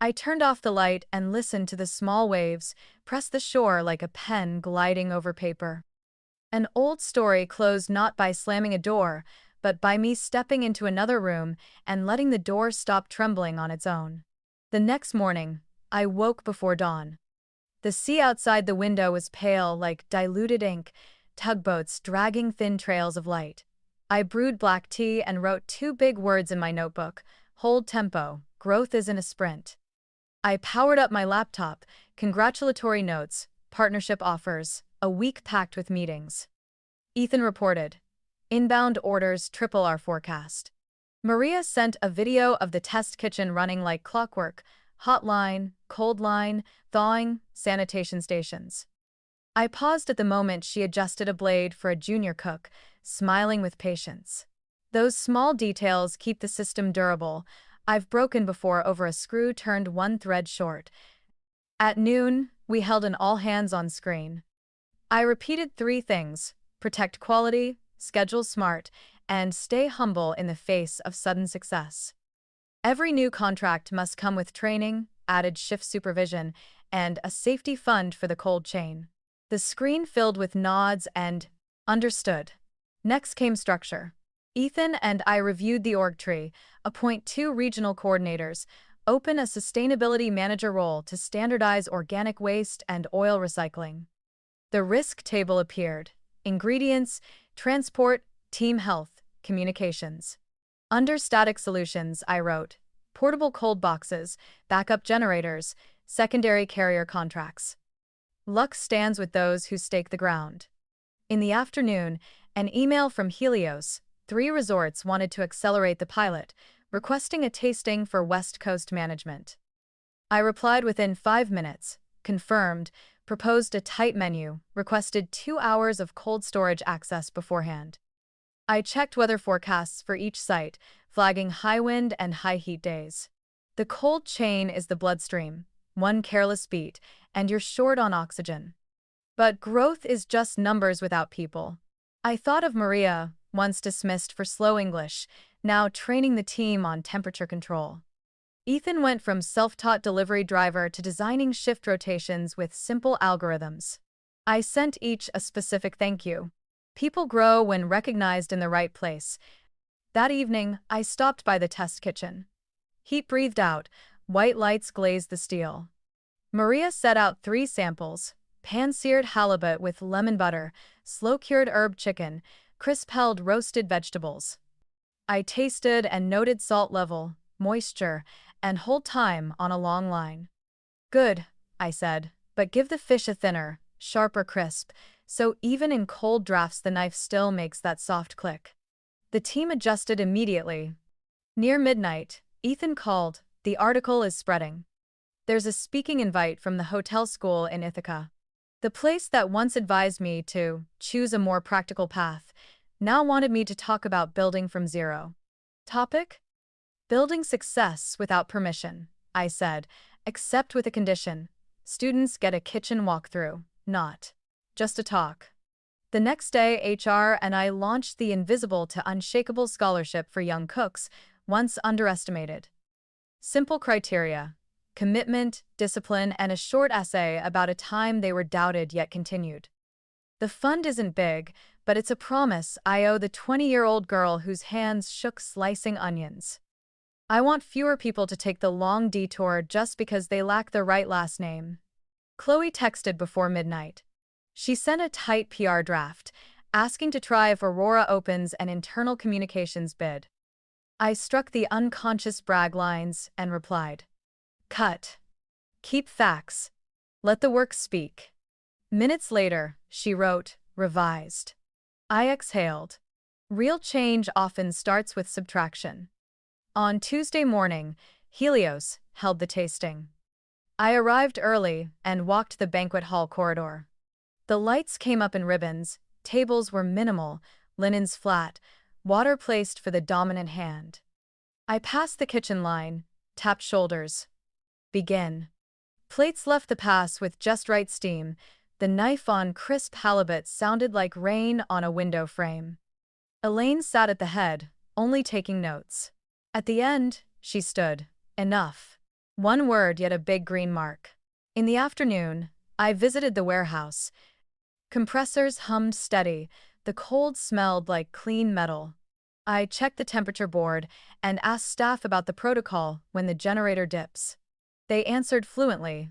I turned off the light and listened to the small waves press the shore like a pen gliding over paper. An old story closed not by slamming a door, but by me stepping into another room and letting the door stop trembling on its own. The next morning, I woke before dawn. The sea outside the window was pale like diluted ink, tugboats dragging thin trails of light. I brewed black tea and wrote 2 big words in my notebook: hold tempo, growth isn't a sprint. I powered up my laptop, congratulatory notes, partnership offers, a week packed with meetings. Ethan reported. Inbound orders triple our forecast. Maria sent a video of the test kitchen running like clockwork: hot line, cold line, thawing, sanitation stations. I paused at the moment she adjusted a blade for a junior cook, smiling with patience. Those small details keep the system durable. I've broken before over a screw turned 1 thread short. At noon, we held an all-hands-on screen. I repeated 3 things: protect quality, schedule smart, and stay humble in the face of sudden success. Every new contract must come with training, added shift supervision, and a safety fund for the cold chain. The screen filled with nods and understood. Next came structure. Ethan and I reviewed the org tree, appoint 2 regional coordinators, open a sustainability manager role to standardize organic waste and oil recycling. The risk table appeared: ingredients, transport, team health, communications. Under static solutions, I wrote portable cold boxes, backup generators, secondary carrier contracts. Luck stands with those who stake the ground. In the afternoon, an email from Helios. 3 resorts wanted to accelerate the pilot, requesting a tasting for West Coast management. I replied within 5 minutes, confirmed, proposed a tight menu, requested 2 hours of cold storage access beforehand. I checked weather forecasts for each site, flagging high wind and high heat days. The cold chain is the bloodstream. 1 careless beat, and you're short on oxygen. But growth is just numbers without people. I thought of Maria, once dismissed for slow English, now training the team on temperature control. Ethan went from self-taught delivery driver to designing shift rotations with simple algorithms. I sent each a specific thank you. People grow when recognized in the right place. That evening, I stopped by the test kitchen. Heat breathed out, white lights glazed the steel. Maria set out 3 samples: pan-seared halibut with lemon butter, slow-cured herb chicken, crisp-held roasted vegetables. I tasted and noted salt level, moisture, and hold time on a long line. Good, I said, but give the fish a thinner, sharper crisp, so even in cold drafts the knife still makes that soft click. The team adjusted immediately. Near midnight, Ethan called. The article is spreading. There's a speaking invite from the hotel school in Ithaca. The place that once advised me to choose a more practical path now wanted me to talk about building from zero. Topic? Building success without permission, I said, except with a condition. Students get a kitchen walkthrough, not just a talk. The next day, HR and I launched the Invisible to Unshakable Scholarship for young cooks, once underestimated. Simple criteria: commitment, discipline, and a short essay about a time they were doubted yet continued. The fund isn't big, but it's a promise I owe the 20-year-old girl whose hands shook slicing onions. I want fewer people to take the long detour just because they lack the right last name. Chloe texted before midnight. She sent a tight PR draft, asking to try if Aurora opens an internal communications bid. I struck the unconscious brag lines and replied, "Cut. Keep facts. Let the work speak." Minutes later, she wrote, "Revised." I exhaled. Real change often starts with subtraction. On Tuesday morning, Helios held the tasting. I arrived early and walked the banquet hall corridor. The lights came up in ribbons, tables were minimal, linens flat, water placed for the dominant hand. I passed the kitchen line, tapped shoulders. Begin. Plates left the pass with just right steam. The knife on crisp halibut sounded like rain on a window frame. Elaine sat at the head, only taking notes. At the end, she stood. Enough. One word, yet a big green mark. In the afternoon, I visited the warehouse. Compressors hummed steady. The cold smelled like clean metal. I checked the temperature board and asked staff about the protocol when the generator dips. They answered fluently.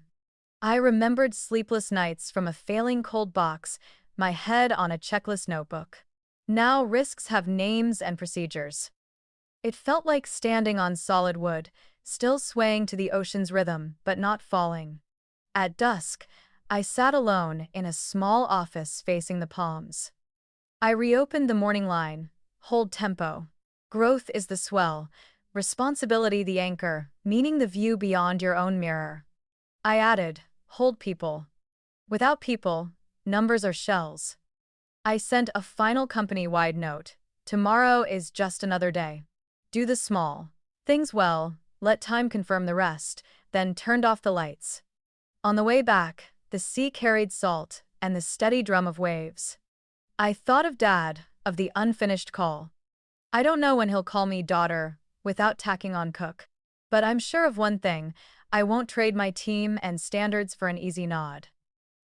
I remembered sleepless nights from a failing cold box, my head on a checklist notebook. Now risks have names and procedures. It felt like standing on solid wood, still swaying to the ocean's rhythm, but not falling. At dusk, I sat alone in a small office facing the palms. I reopened the morning line, hold tempo. Growth is the swell, responsibility the anchor, meaning the view beyond your own mirror. I added, hold people. Without people, numbers are shells. I sent a final company-wide note. Tomorrow is just another day. Do the small things well, let time confirm the rest, then turned off the lights. On the way back, the sea carried salt and the steady drum of waves. I thought of Dad, of the unfinished call. I don't know when he'll call me daughter, without tacking on cook. But I'm sure of one thing, I won't trade my team and standards for an easy nod.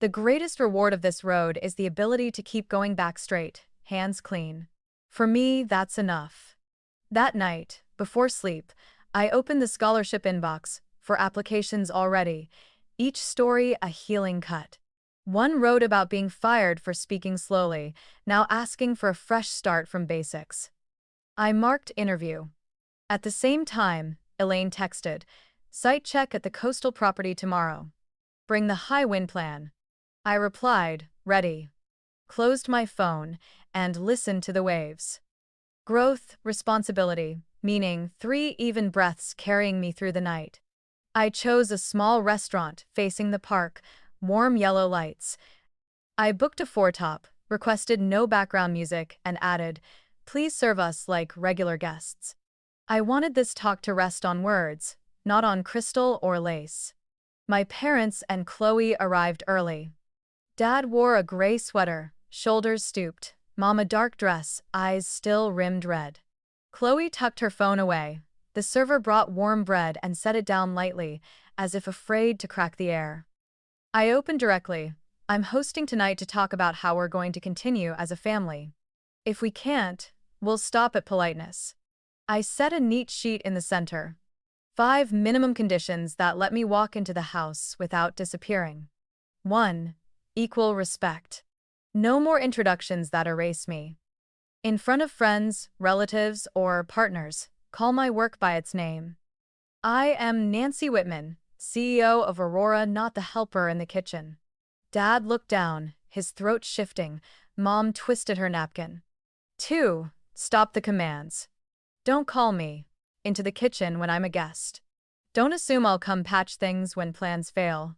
The greatest reward of this road is the ability to keep going back straight, hands clean. For me, that's enough. That night, before sleep, I opened the scholarship inbox, for applications already, each story a healing cut. One wrote about being fired for speaking slowly, now asking for a fresh start from basics. I marked interview. At the same time, Elaine texted, site check at the coastal property tomorrow. Bring the high wind plan. I replied, ready. Closed my phone and listened to the waves. Growth, responsibility, meaning 3 even breaths carrying me through the night. I chose a small restaurant facing the park, warm yellow lights. I booked a four-top, requested no background music, and added, please serve us like regular guests. I wanted this talk to rest on words, not on crystal or lace. My parents and Chloe arrived early. Dad wore a gray sweater, shoulders stooped, Mom a dark dress, eyes still rimmed red. Chloe tucked her phone away. The server brought warm bread and set it down lightly, as if afraid to crack the air. I opened directly. I'm hosting tonight to talk about how we're going to continue as a family. If we can't, we'll stop at politeness. I set a neat sheet in the center. 5 minimum conditions that let me walk into the house without disappearing. 1. Equal respect. No more introductions that erase me. In front of friends, relatives, or partners, call my work by its name. I am Nancy Whitman, CEO of Aurora, not the helper in the kitchen. Dad looked down, his throat shifting. Mom twisted her napkin. 2. Stop the commands. Don't call me into the kitchen when I'm a guest. Don't assume I'll come patch things when plans fail.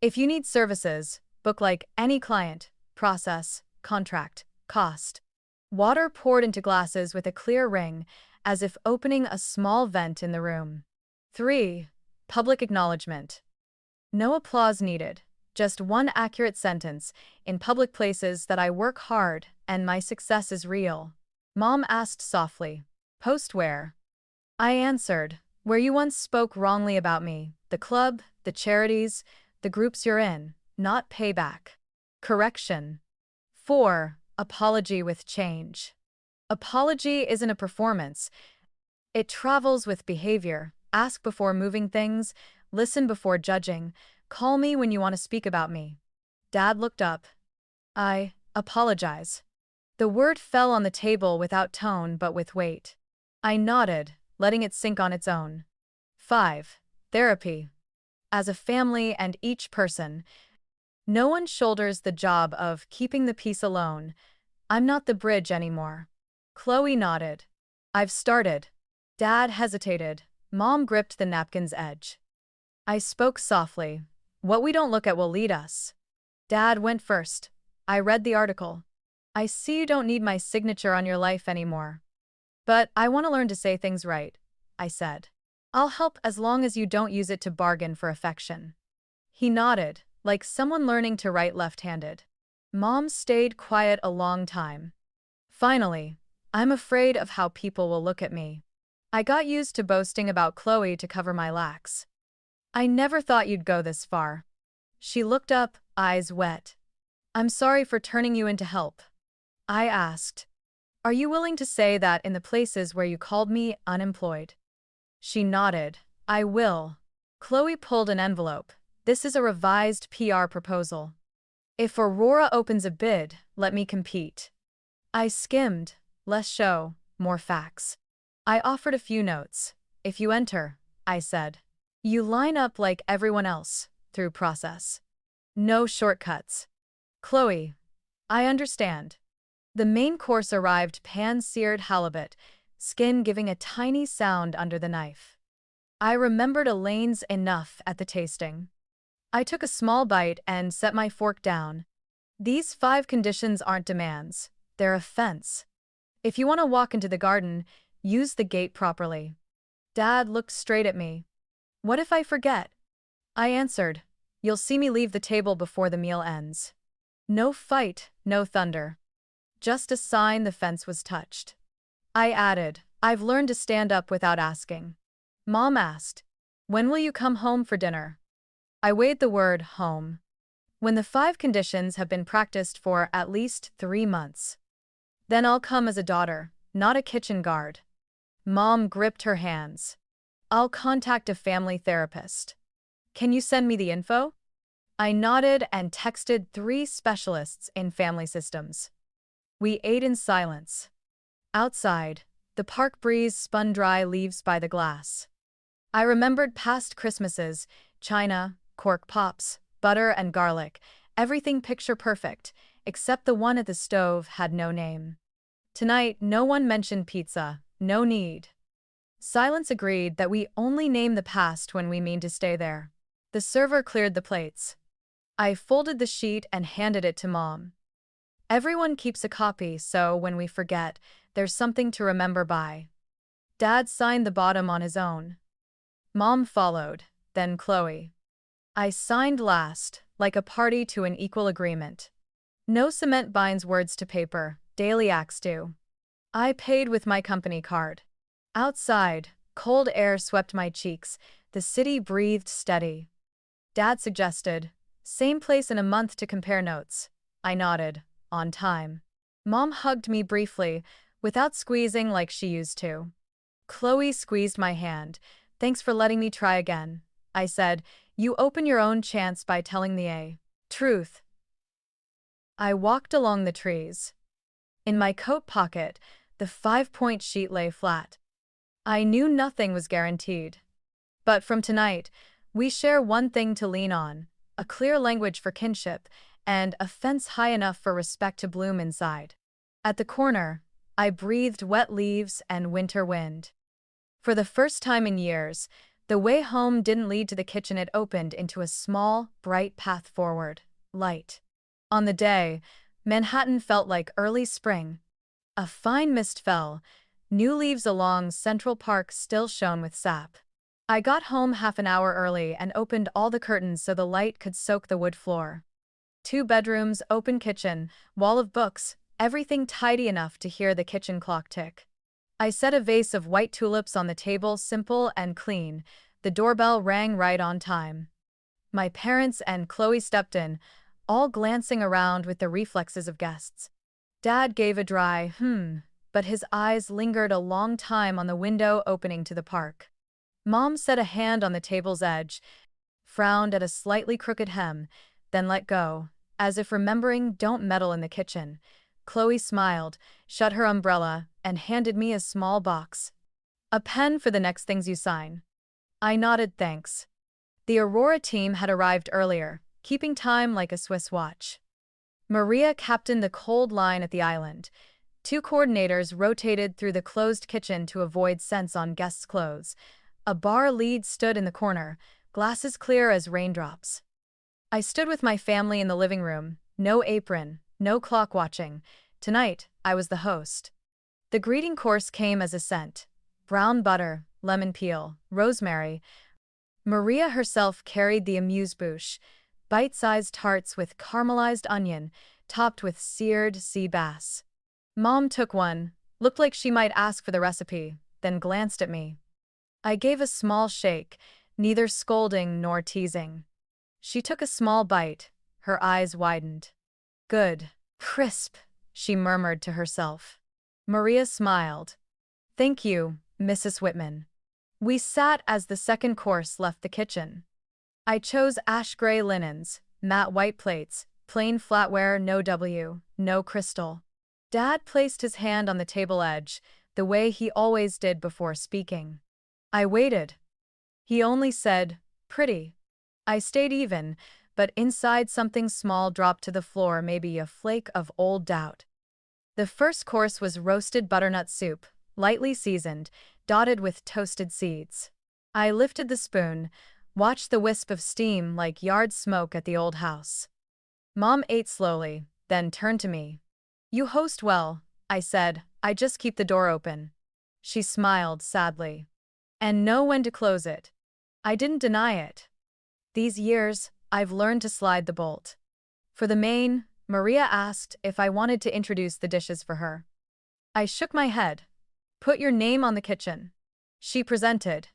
If you need services, book like any client, process, contract, cost. Water poured into glasses with a clear ring, as if opening a small vent in the room. 3. Public acknowledgement. No applause needed, just one accurate sentence, in public places, that I work hard and my success is real. Mom asked softly, post where? I answered, where you once spoke wrongly about me, the club, the charities, the groups you're in, not payback. Correction. 4. Apology with change. Apology isn't a performance. It travels with behavior. Ask before moving things, listen before judging, call me when you want to speak about me. Dad looked up. I apologize. The word fell on the table without tone but with weight. I nodded, letting it sink on its own. 5. Therapy. As a family and each person, no one shoulders the job of keeping the peace alone. I'm not the bridge anymore. Chloe nodded. I've started. Dad hesitated. Mom gripped the napkin's edge. I spoke softly. What we don't look at will lead us. Dad went first. I read the article. I see you don't need my signature on your life anymore. But I want to learn to say things right, I said. I'll help as long as you don't use it to bargain for affection. He nodded, like someone learning to write left-handed. Mom stayed quiet a long time. Finally, I'm afraid of how people will look at me. I got used to boasting about Chloe to cover my lacks. I never thought you'd go this far. She looked up, eyes wet. I'm sorry for turning you into help. I asked, are you willing to say that in the places where you called me unemployed? She nodded. I will. Chloe pulled an envelope. This is a revised PR proposal. If Aurora opens a bid, let me compete. I skimmed. Less show, more facts. I offered a few notes. If you enter, I said, you line up like everyone else, through process. No shortcuts. Chloe, I understand. The main course arrived pan-seared halibut, skin giving a tiny sound under the knife. I remembered Elaine's enough at the tasting. I took a small bite and set my fork down. These 5 conditions aren't demands, they're a fence. If you want to walk into the garden, use the gate properly. Dad looked straight at me. What if I forget? I answered, you'll see me leave the table before the meal ends. No fight, no thunder. Just a sign the fence was touched. I added, I've learned to stand up without asking. Mom asked, when will you come home for dinner? I weighed the word home. When the 5 conditions have been practiced for at least 3 months. Then I'll come as a daughter, not a kitchen guard. Mom gripped her hands. I'll contact a family therapist. Can you send me the info? I nodded and texted 3 specialists in family systems. We ate in silence. Outside, the park breeze spun dry leaves by the glass. I remembered past Christmases, china, cork pops, butter and garlic, everything picture perfect, except the one at the stove had no name. Tonight, no one mentioned pizza, no need. Silence agreed that we only name the past when we mean to stay there. The server cleared the plates. I folded the sheet and handed it to Mom. Everyone keeps a copy, so when we forget, there's something to remember by. Dad signed the bottom on his own. Mom followed, then Chloe. I signed last, like a party to an equal agreement. No cement binds words to paper, daily acts do. I paid with my company card. Outside, cold air swept my cheeks, the city breathed steady. Dad suggested, same place in a month to compare notes. I nodded, on time. Mom hugged me briefly, without squeezing like she used to. Chloe squeezed my hand. Thanks for letting me try again. I said, you open your own chance by telling the truth. I walked along the trees. In my coat pocket, the 5-point sheet lay flat. I knew nothing was guaranteed. But from tonight, we share one thing to lean on, a clear language for kinship, and a fence high enough for respect to bloom inside. At the corner, I breathed wet leaves and winter wind. For the first time in years, the way home didn't lead to the kitchen, it opened into a small, bright path forward, light. On the day, Manhattan felt like early spring. A fine mist fell, new leaves along Central Park still shone with sap. I got home half an hour early and opened all the curtains so the light could soak the wood floor. 2 bedrooms, open kitchen, wall of books, everything tidy enough to hear the kitchen clock tick. I set a vase of white tulips on the table, simple and clean. The doorbell rang right on time. My parents and Chloe stepped in, all glancing around with the reflexes of guests. Dad gave a dry, but his eyes lingered a long time on the window opening to the park. Mom set a hand on the table's edge, frowned at a slightly crooked hem, then let go, as if remembering don't meddle in the kitchen. Chloe smiled, shut her umbrella, and handed me a small box. A pen for the next things you sign. I nodded thanks. The Aurora team had arrived earlier, keeping time like a Swiss watch. Maria captained the cold line at the island. Two coordinators rotated through the closed kitchen to avoid scents on guests' clothes. A bar lead stood in the corner, glasses clear as raindrops. I stood with my family in the living room, no apron, no clock watching. Tonight, I was the host. The greeting course came as a scent: brown butter, lemon peel, rosemary. Maria herself carried the amuse-bouche, bite-sized tarts with caramelized onion, topped with seared sea bass. Mom took one, looked like she might ask for the recipe, then glanced at me. I gave a small shake, neither scolding nor teasing. She took a small bite, her eyes widened. Good. Crisp, she murmured to herself. Maria smiled. Thank you, Mrs. Whitman. We sat as the second course left the kitchen. I chose ash-gray linens, matte white plates, plain flatware, no crystal. Dad placed his hand on the table edge, the way he always did before speaking. I waited. He only said, pretty. I stayed even, but inside something small dropped to the floor, maybe a flake of old doubt. The first course was roasted butternut soup, lightly seasoned, dotted with toasted seeds. I lifted the spoon, watched the wisp of steam like yard smoke at the old house. Mom ate slowly, then turned to me. You host well, I said, I just keep the door open. She smiled sadly. And know when to close it. I didn't deny it. These years, I've learned to slide the bolt. For the main, Maria asked if I wanted to introduce the dishes for her. I shook my head. Put your name on the kitchen. She presented.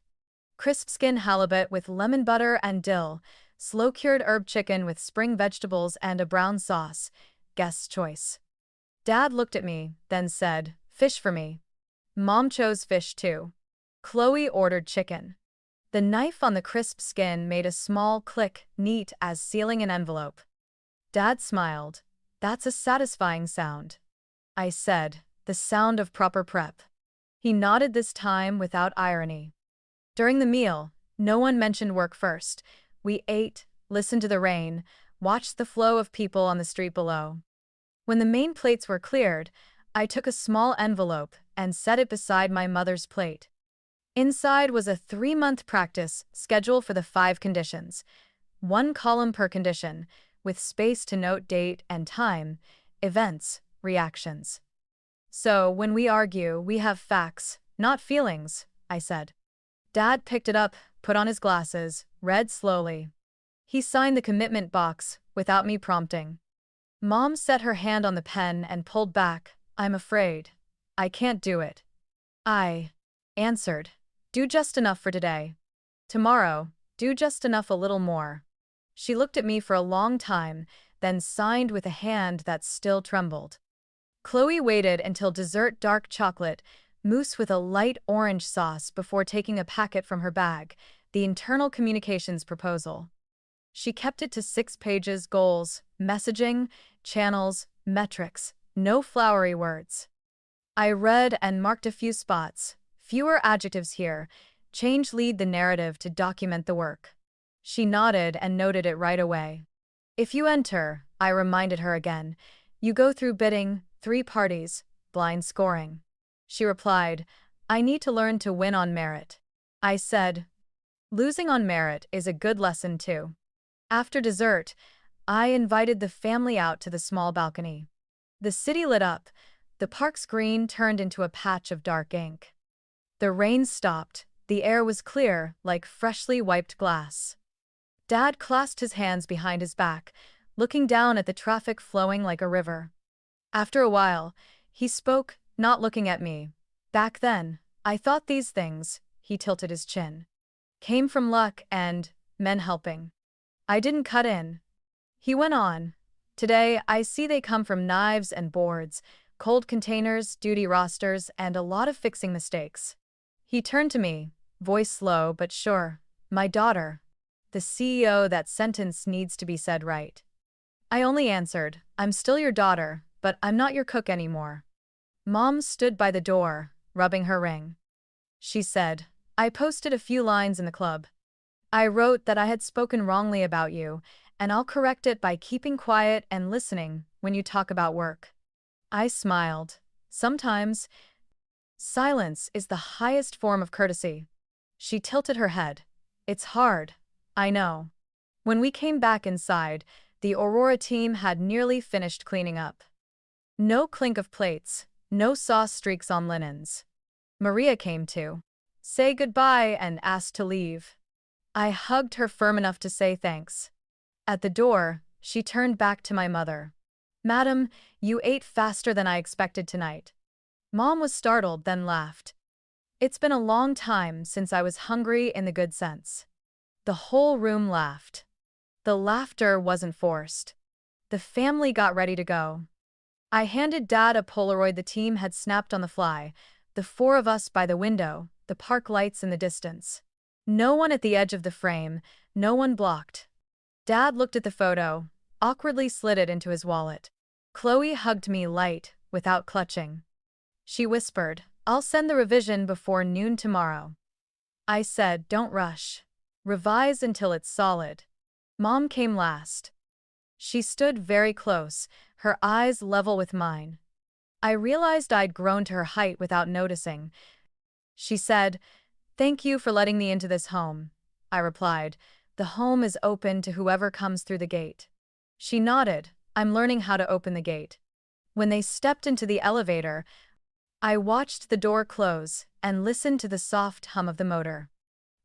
Crisp skin halibut with lemon butter and dill, slow-cured herb chicken with spring vegetables and a brown sauce, guest's choice. Dad looked at me, then said, fish for me. Mom chose fish too. Chloe ordered chicken. The knife on the crisp skin made a small click, neat as sealing an envelope. Dad smiled. That's a satisfying sound. I said, the sound of proper prep. He nodded this time without irony. During the meal, no one mentioned work first. We ate, listened to the rain, watched the flow of people on the street below. When the main plates were cleared, I took a small envelope and set it beside my mother's plate. Inside was a 3-month practice schedule for the 5 conditions, 1 column per condition, with space to note date and time, events, reactions. So, when we argue, we have facts, not feelings, I said. Dad picked it up, put on his glasses, read slowly. He signed the commitment box, without me prompting. Mom set her hand on the pen and pulled back. I'm afraid. I can't do it. I answered. Do just enough for today. Tomorrow, do just enough, a little more. She looked at me for a long time, then signed with a hand that still trembled. Chloe waited until dessert dark chocolate, mousse with a light orange sauce before taking a packet from her bag, the internal communications proposal. She kept it to 6 pages, goals, messaging, channels, metrics, no flowery words. I read and marked a few spots, fewer adjectives here, change lead the narrative to document the work. She nodded and noted it right away. If you enter, I reminded her again, you go through bidding, 3 parties, blind scoring. She replied, I need to learn to win on merit. I said, losing on merit is a good lesson too. After dessert, I invited the family out to the small balcony. The city lit up, the park's green turned into a patch of dark ink. The rain stopped, the air was clear, like freshly wiped glass. Dad clasped his hands behind his back, looking down at the traffic flowing like a river. After a while, he spoke, not looking at me. Back then, I thought these things, he tilted his chin, came from luck and men helping. I didn't cut in. He went on. Today, I see they come from knives and boards, cold containers, duty rosters, and a lot of fixing mistakes. He turned to me, voice slow but sure. My daughter. The CEO, that sentence needs to be said right. I only answered, I'm still your daughter, but I'm not your cook anymore. Mom stood by the door, rubbing her ring. She said, I posted a few lines in the club. I wrote that I had spoken wrongly about you, and I'll correct it by keeping quiet and listening when you talk about work. I smiled. Sometimes, silence is the highest form of courtesy. She tilted her head. It's hard. I know. When we came back inside, the Aurora team had nearly finished cleaning up. No clink of plates, no sauce streaks on linens. Maria came to say goodbye and asked to leave. I hugged her firm enough to say thanks. At the door, she turned back to my mother. Madam, you ate faster than I expected tonight. Mom was startled, then laughed. It's been a long time since I was hungry in the good sense. The whole room laughed. The laughter wasn't forced. The family got ready to go. I handed Dad a Polaroid the team had snapped on the fly, the four of us by the window, the park lights in the distance. No one at the edge of the frame, no one blocked. Dad looked at the photo, awkwardly slid it into his wallet. Chloe hugged me light, without clutching. She whispered, I'll send the revision before noon tomorrow. I said, don't rush. Revise until it's solid. Mom came last. She stood very close, her eyes level with mine. I realized I'd grown to her height without noticing. She said, thank you for letting me into this home. I replied, the home is open to whoever comes through the gate. She nodded, I'm learning how to open the gate. When they stepped into the elevator, I watched the door close and listened to the soft hum of the motor.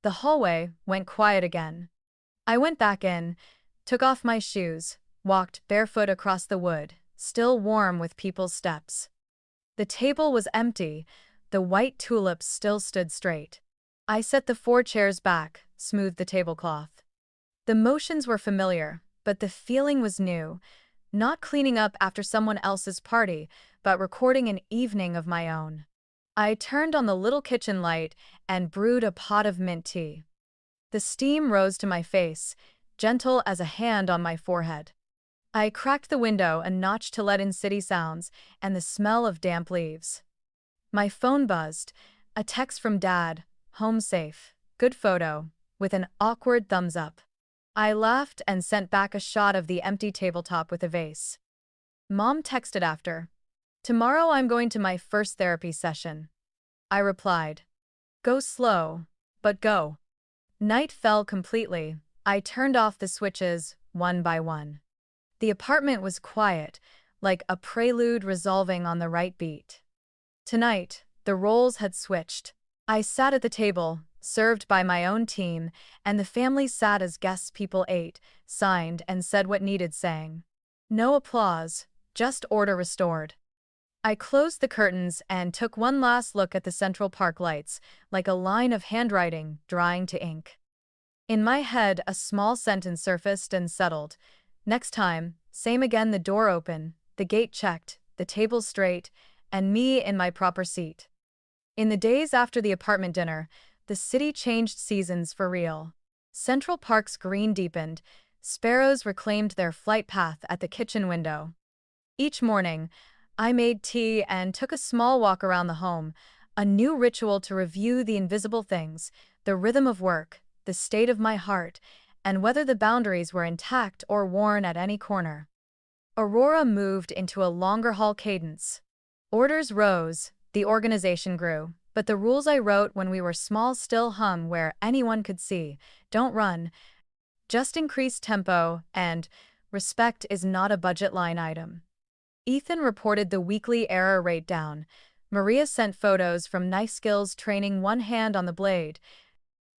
The hallway went quiet again. I went back in, took off my shoes, walked barefoot across the wood, still warm with people's steps. The table was empty, the white tulips still stood straight. I set the 4 chairs back, smoothed the tablecloth. The motions were familiar, but the feeling was new, not cleaning up after someone else's party, but recording an evening of my own. I turned on the little kitchen light and brewed a pot of mint tea. The steam rose to my face, gentle as a hand on my forehead. I cracked the window a notch to let in city sounds and the smell of damp leaves. My phone buzzed, a text from Dad, home safe, good photo, with an awkward thumbs up. I laughed and sent back a shot of the empty tabletop with a vase. Mom texted after, tomorrow I'm going to my first therapy session. I replied, go slow, but go. Night fell completely. I turned off the switches, one by one. The apartment was quiet, like a prelude resolving on the right beat. Tonight, the roles had switched. I sat at the table, served by my own team, and the family sat as guests. People ate, signed, and said what needed saying. No applause, just order restored. I closed the curtains and took one last look at the Central Park lights, like a line of handwriting drying to ink. In my head, a small sentence surfaced and settled. Next time, same again. The door open, the gate checked, the table straight, and me in my proper seat. In the days after the apartment dinner, the city changed seasons for real. Central Park's green deepened, sparrows reclaimed their flight path at the kitchen window. Each morning, I made tea and took a small walk around the home, a new ritual to review the invisible things, the rhythm of work, the state of my heart, and whether the boundaries were intact or worn at any corner. Aurora moved into a longer hall cadence. Orders rose, the organization grew, but the rules I wrote when we were small still hung where anyone could see. Don't run. Just increase tempo, and respect is not a budget line item. Ethan reported the weekly error rate down. Maria sent photos from knife skills training, one hand on the blade,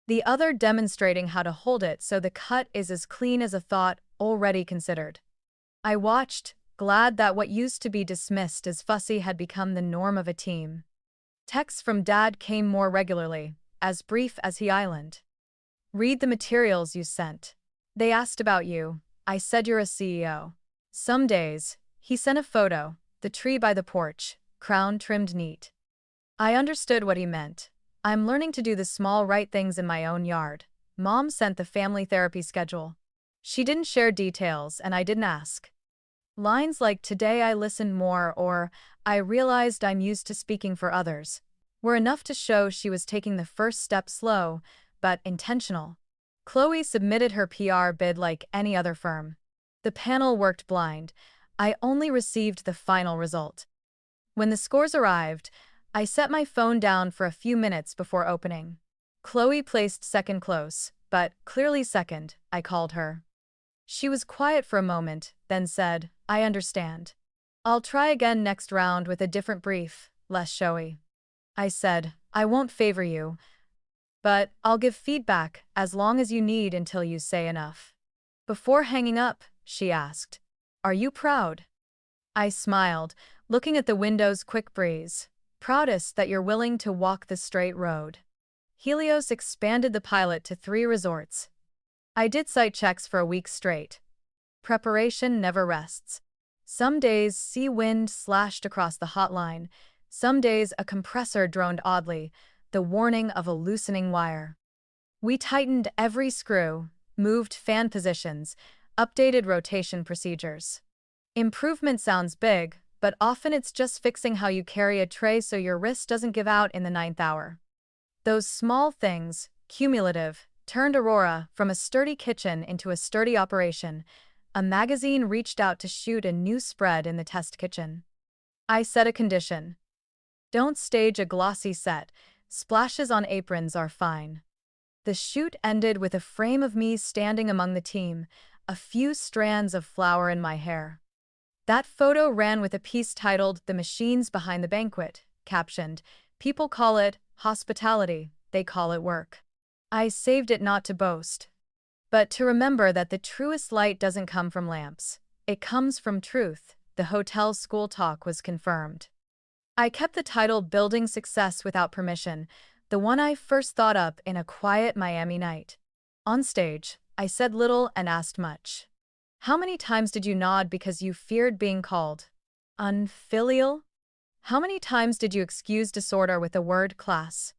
the other demonstrating how to hold it so the cut is as clean as a thought already considered. I watched, glad that what used to be dismissed as fussy had become the norm of a team. Texts from Dad came more regularly, as brief as he island. Read the materials you sent. They asked about you. I said you're a CEO. Some days, he sent a photo, the tree by the porch, crown trimmed neat. I understood what he meant. I'm learning to do the small right things in my own yard. Mom sent the family therapy schedule. She didn't share details and I didn't ask. Lines like, "Today I listened more," or "I realized I'm used to speaking for others," were enough to show she was taking the first step slow, but intentional. Chloe submitted her PR bid like any other firm. The panel worked blind. I only received the final result. When the scores arrived, I set my phone down for a few minutes before opening. Chloe placed second close, but clearly second, I called her. She was quiet for a moment, then said, "I understand. I'll try again next round with a different brief, less showy." I said, "I won't favor you, but I'll give feedback as long as you need until you say enough." Before hanging up, she asked, "Are you proud?" I smiled, looking at the window's quick breeze. "Proudest that you're willing to walk the straight road." Helios expanded the pilot to 3 resorts. I did site checks for a week straight. Preparation never rests. Some days sea wind slashed across the hotline. Some days a compressor droned oddly, the warning of a loosening wire. We tightened every screw, moved fan positions, updated rotation procedures. Improvement sounds big, but often it's just fixing how you carry a tray so your wrist doesn't give out in the 9th hour. Those small things, cumulative, turned Aurora from a sturdy kitchen into a sturdy operation. A magazine reached out to shoot a new spread in the test kitchen. I set a condition. Don't stage a glossy set. Splashes on aprons are fine. The shoot ended with a frame of me standing among the team, a few strands of flour in my hair. That photo ran with a piece titled "The Machines Behind the Banquet," captioned, "People call it hospitality, they call it work." I saved it not to boast, but to remember that the truest light doesn't come from lamps. It comes from truth. The hotel school talk was confirmed. I kept the title "Building Success Without Permission," the one I first thought up in a quiet Miami night. On stage, I said little and asked much. How many times did you nod because you feared being called unfilial? How many times did you excuse disorder with the word class?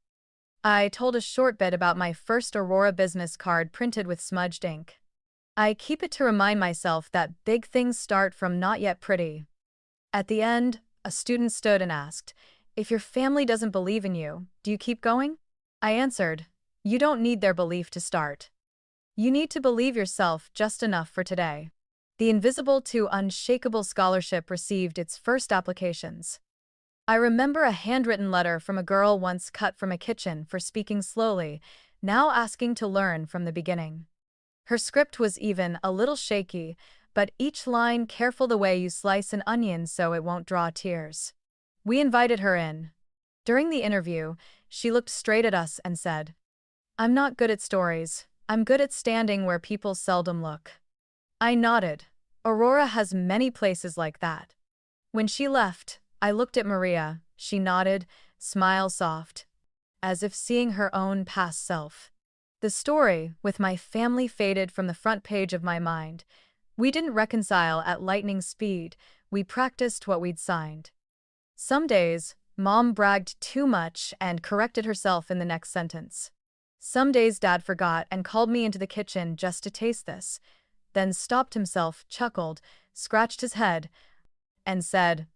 I told a short bit about my first Aurora business card printed with smudged ink. I keep it to remind myself that big things start from not yet pretty. At the end, a student stood and asked, "If your family doesn't believe in you, do you keep going?" I answered, "You don't need their belief to start. You need to believe yourself just enough for today." The Invisible to Unshakable scholarship received its first applications. I remember a handwritten letter from a girl once cut from a kitchen for speaking slowly, now asking to learn from the beginning. Her script was even a little shaky, but each line careful the way you slice an onion so it won't draw tears. We invited her in. During the interview, she looked straight at us and said, "I'm not good at stories. I'm good at standing where people seldom look." I nodded. Aurora has many places like that. When she left, I looked at Maria. She nodded, smile soft, as if seeing her own past self. The story, with my family, faded from the front page of my mind. We didn't reconcile at lightning speed. We practiced what we'd signed. Some days, Mom bragged too much and corrected herself in the next sentence. Some days Dad forgot and called me into the kitchen just to taste this, then stopped himself, chuckled, scratched his head, and said,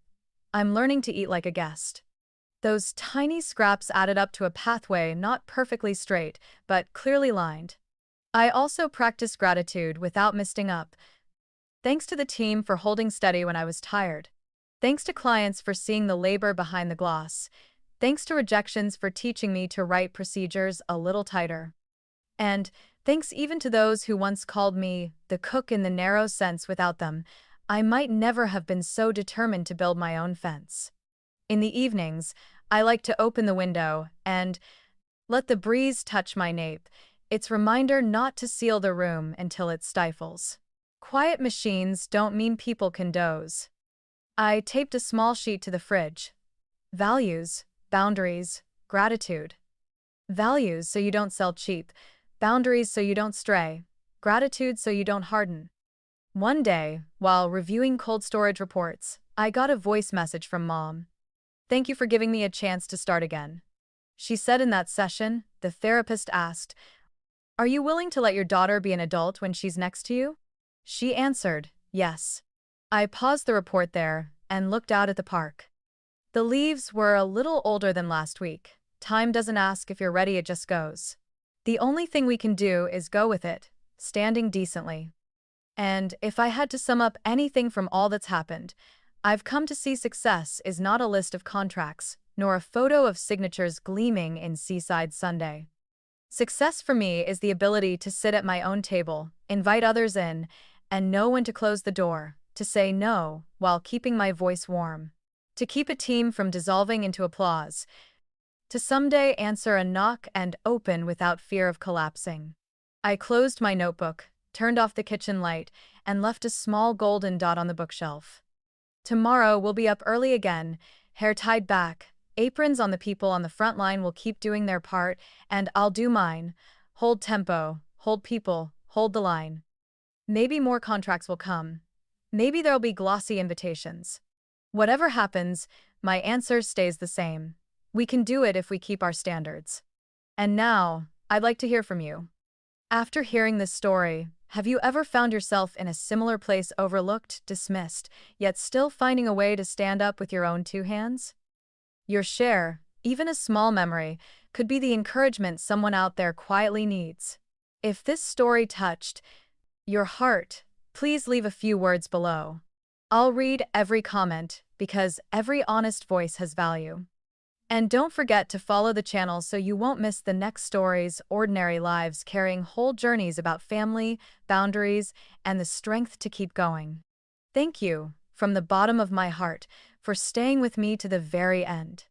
"I'm learning to eat like a guest." Those tiny scraps added up to a pathway not perfectly straight, but clearly lined. I also practiced gratitude without misting up. Thanks to the team for holding steady when I was tired. Thanks to clients for seeing the labor behind the gloss. Thanks to rejections for teaching me to write procedures a little tighter. And thanks even to those who once called me the cook in the narrow sense. Without them, I might never have been so determined to build my own fence. In the evenings, I like to open the window and let the breeze touch my nape. It's a reminder not to seal the room until it stifles. Quiet machines don't mean people can doze. I taped a small sheet to the fridge. Values, boundaries, gratitude. Values so you don't sell cheap. Boundaries so you don't stray. Gratitude so you don't harden. One day, while reviewing cold storage reports, I got a voice message from Mom. "Thank you for giving me a chance to start again." She said in that session. The therapist asked, "Are you willing to let your daughter be an adult when she's next to you?" She answered, "Yes." I paused the report there and looked out at the park. The leaves were a little older than last week. Time doesn't ask if you're ready, it just goes. The only thing we can do is go with it, standing decently. And if I had to sum up anything from all that's happened, I've come to see success is not a list of contracts, nor a photo of signatures gleaming in Seaside Sunday. Success for me is the ability to sit at my own table, invite others in, and know when to close the door, to say no while keeping my voice warm, to keep a team from dissolving into applause, to someday answer a knock and open without fear of collapsing. I closed my notebook, turned off the kitchen light, and left a small golden dot on the bookshelf. Tomorrow we'll be up early again, hair tied back, aprons on. The people on the front line will keep doing their part, and I'll do mine. Hold tempo, hold people, hold the line. Maybe more contracts will come. Maybe there'll be glossy invitations. Whatever happens, my answer stays the same. We can do it if we keep our standards. And now, I'd like to hear from you. After hearing this story, have you ever found yourself in a similar place, overlooked, dismissed, yet still finding a way to stand up with your own two hands? Your share, even a small memory, could be the encouragement someone out there quietly needs. If this story touched your heart, please leave a few words below. I'll read every comment because every honest voice has value. And don't forget to follow the channel so you won't miss the next stories, ordinary lives carrying whole journeys about family, boundaries, and the strength to keep going. Thank you, from the bottom of my heart, for staying with me to the very end.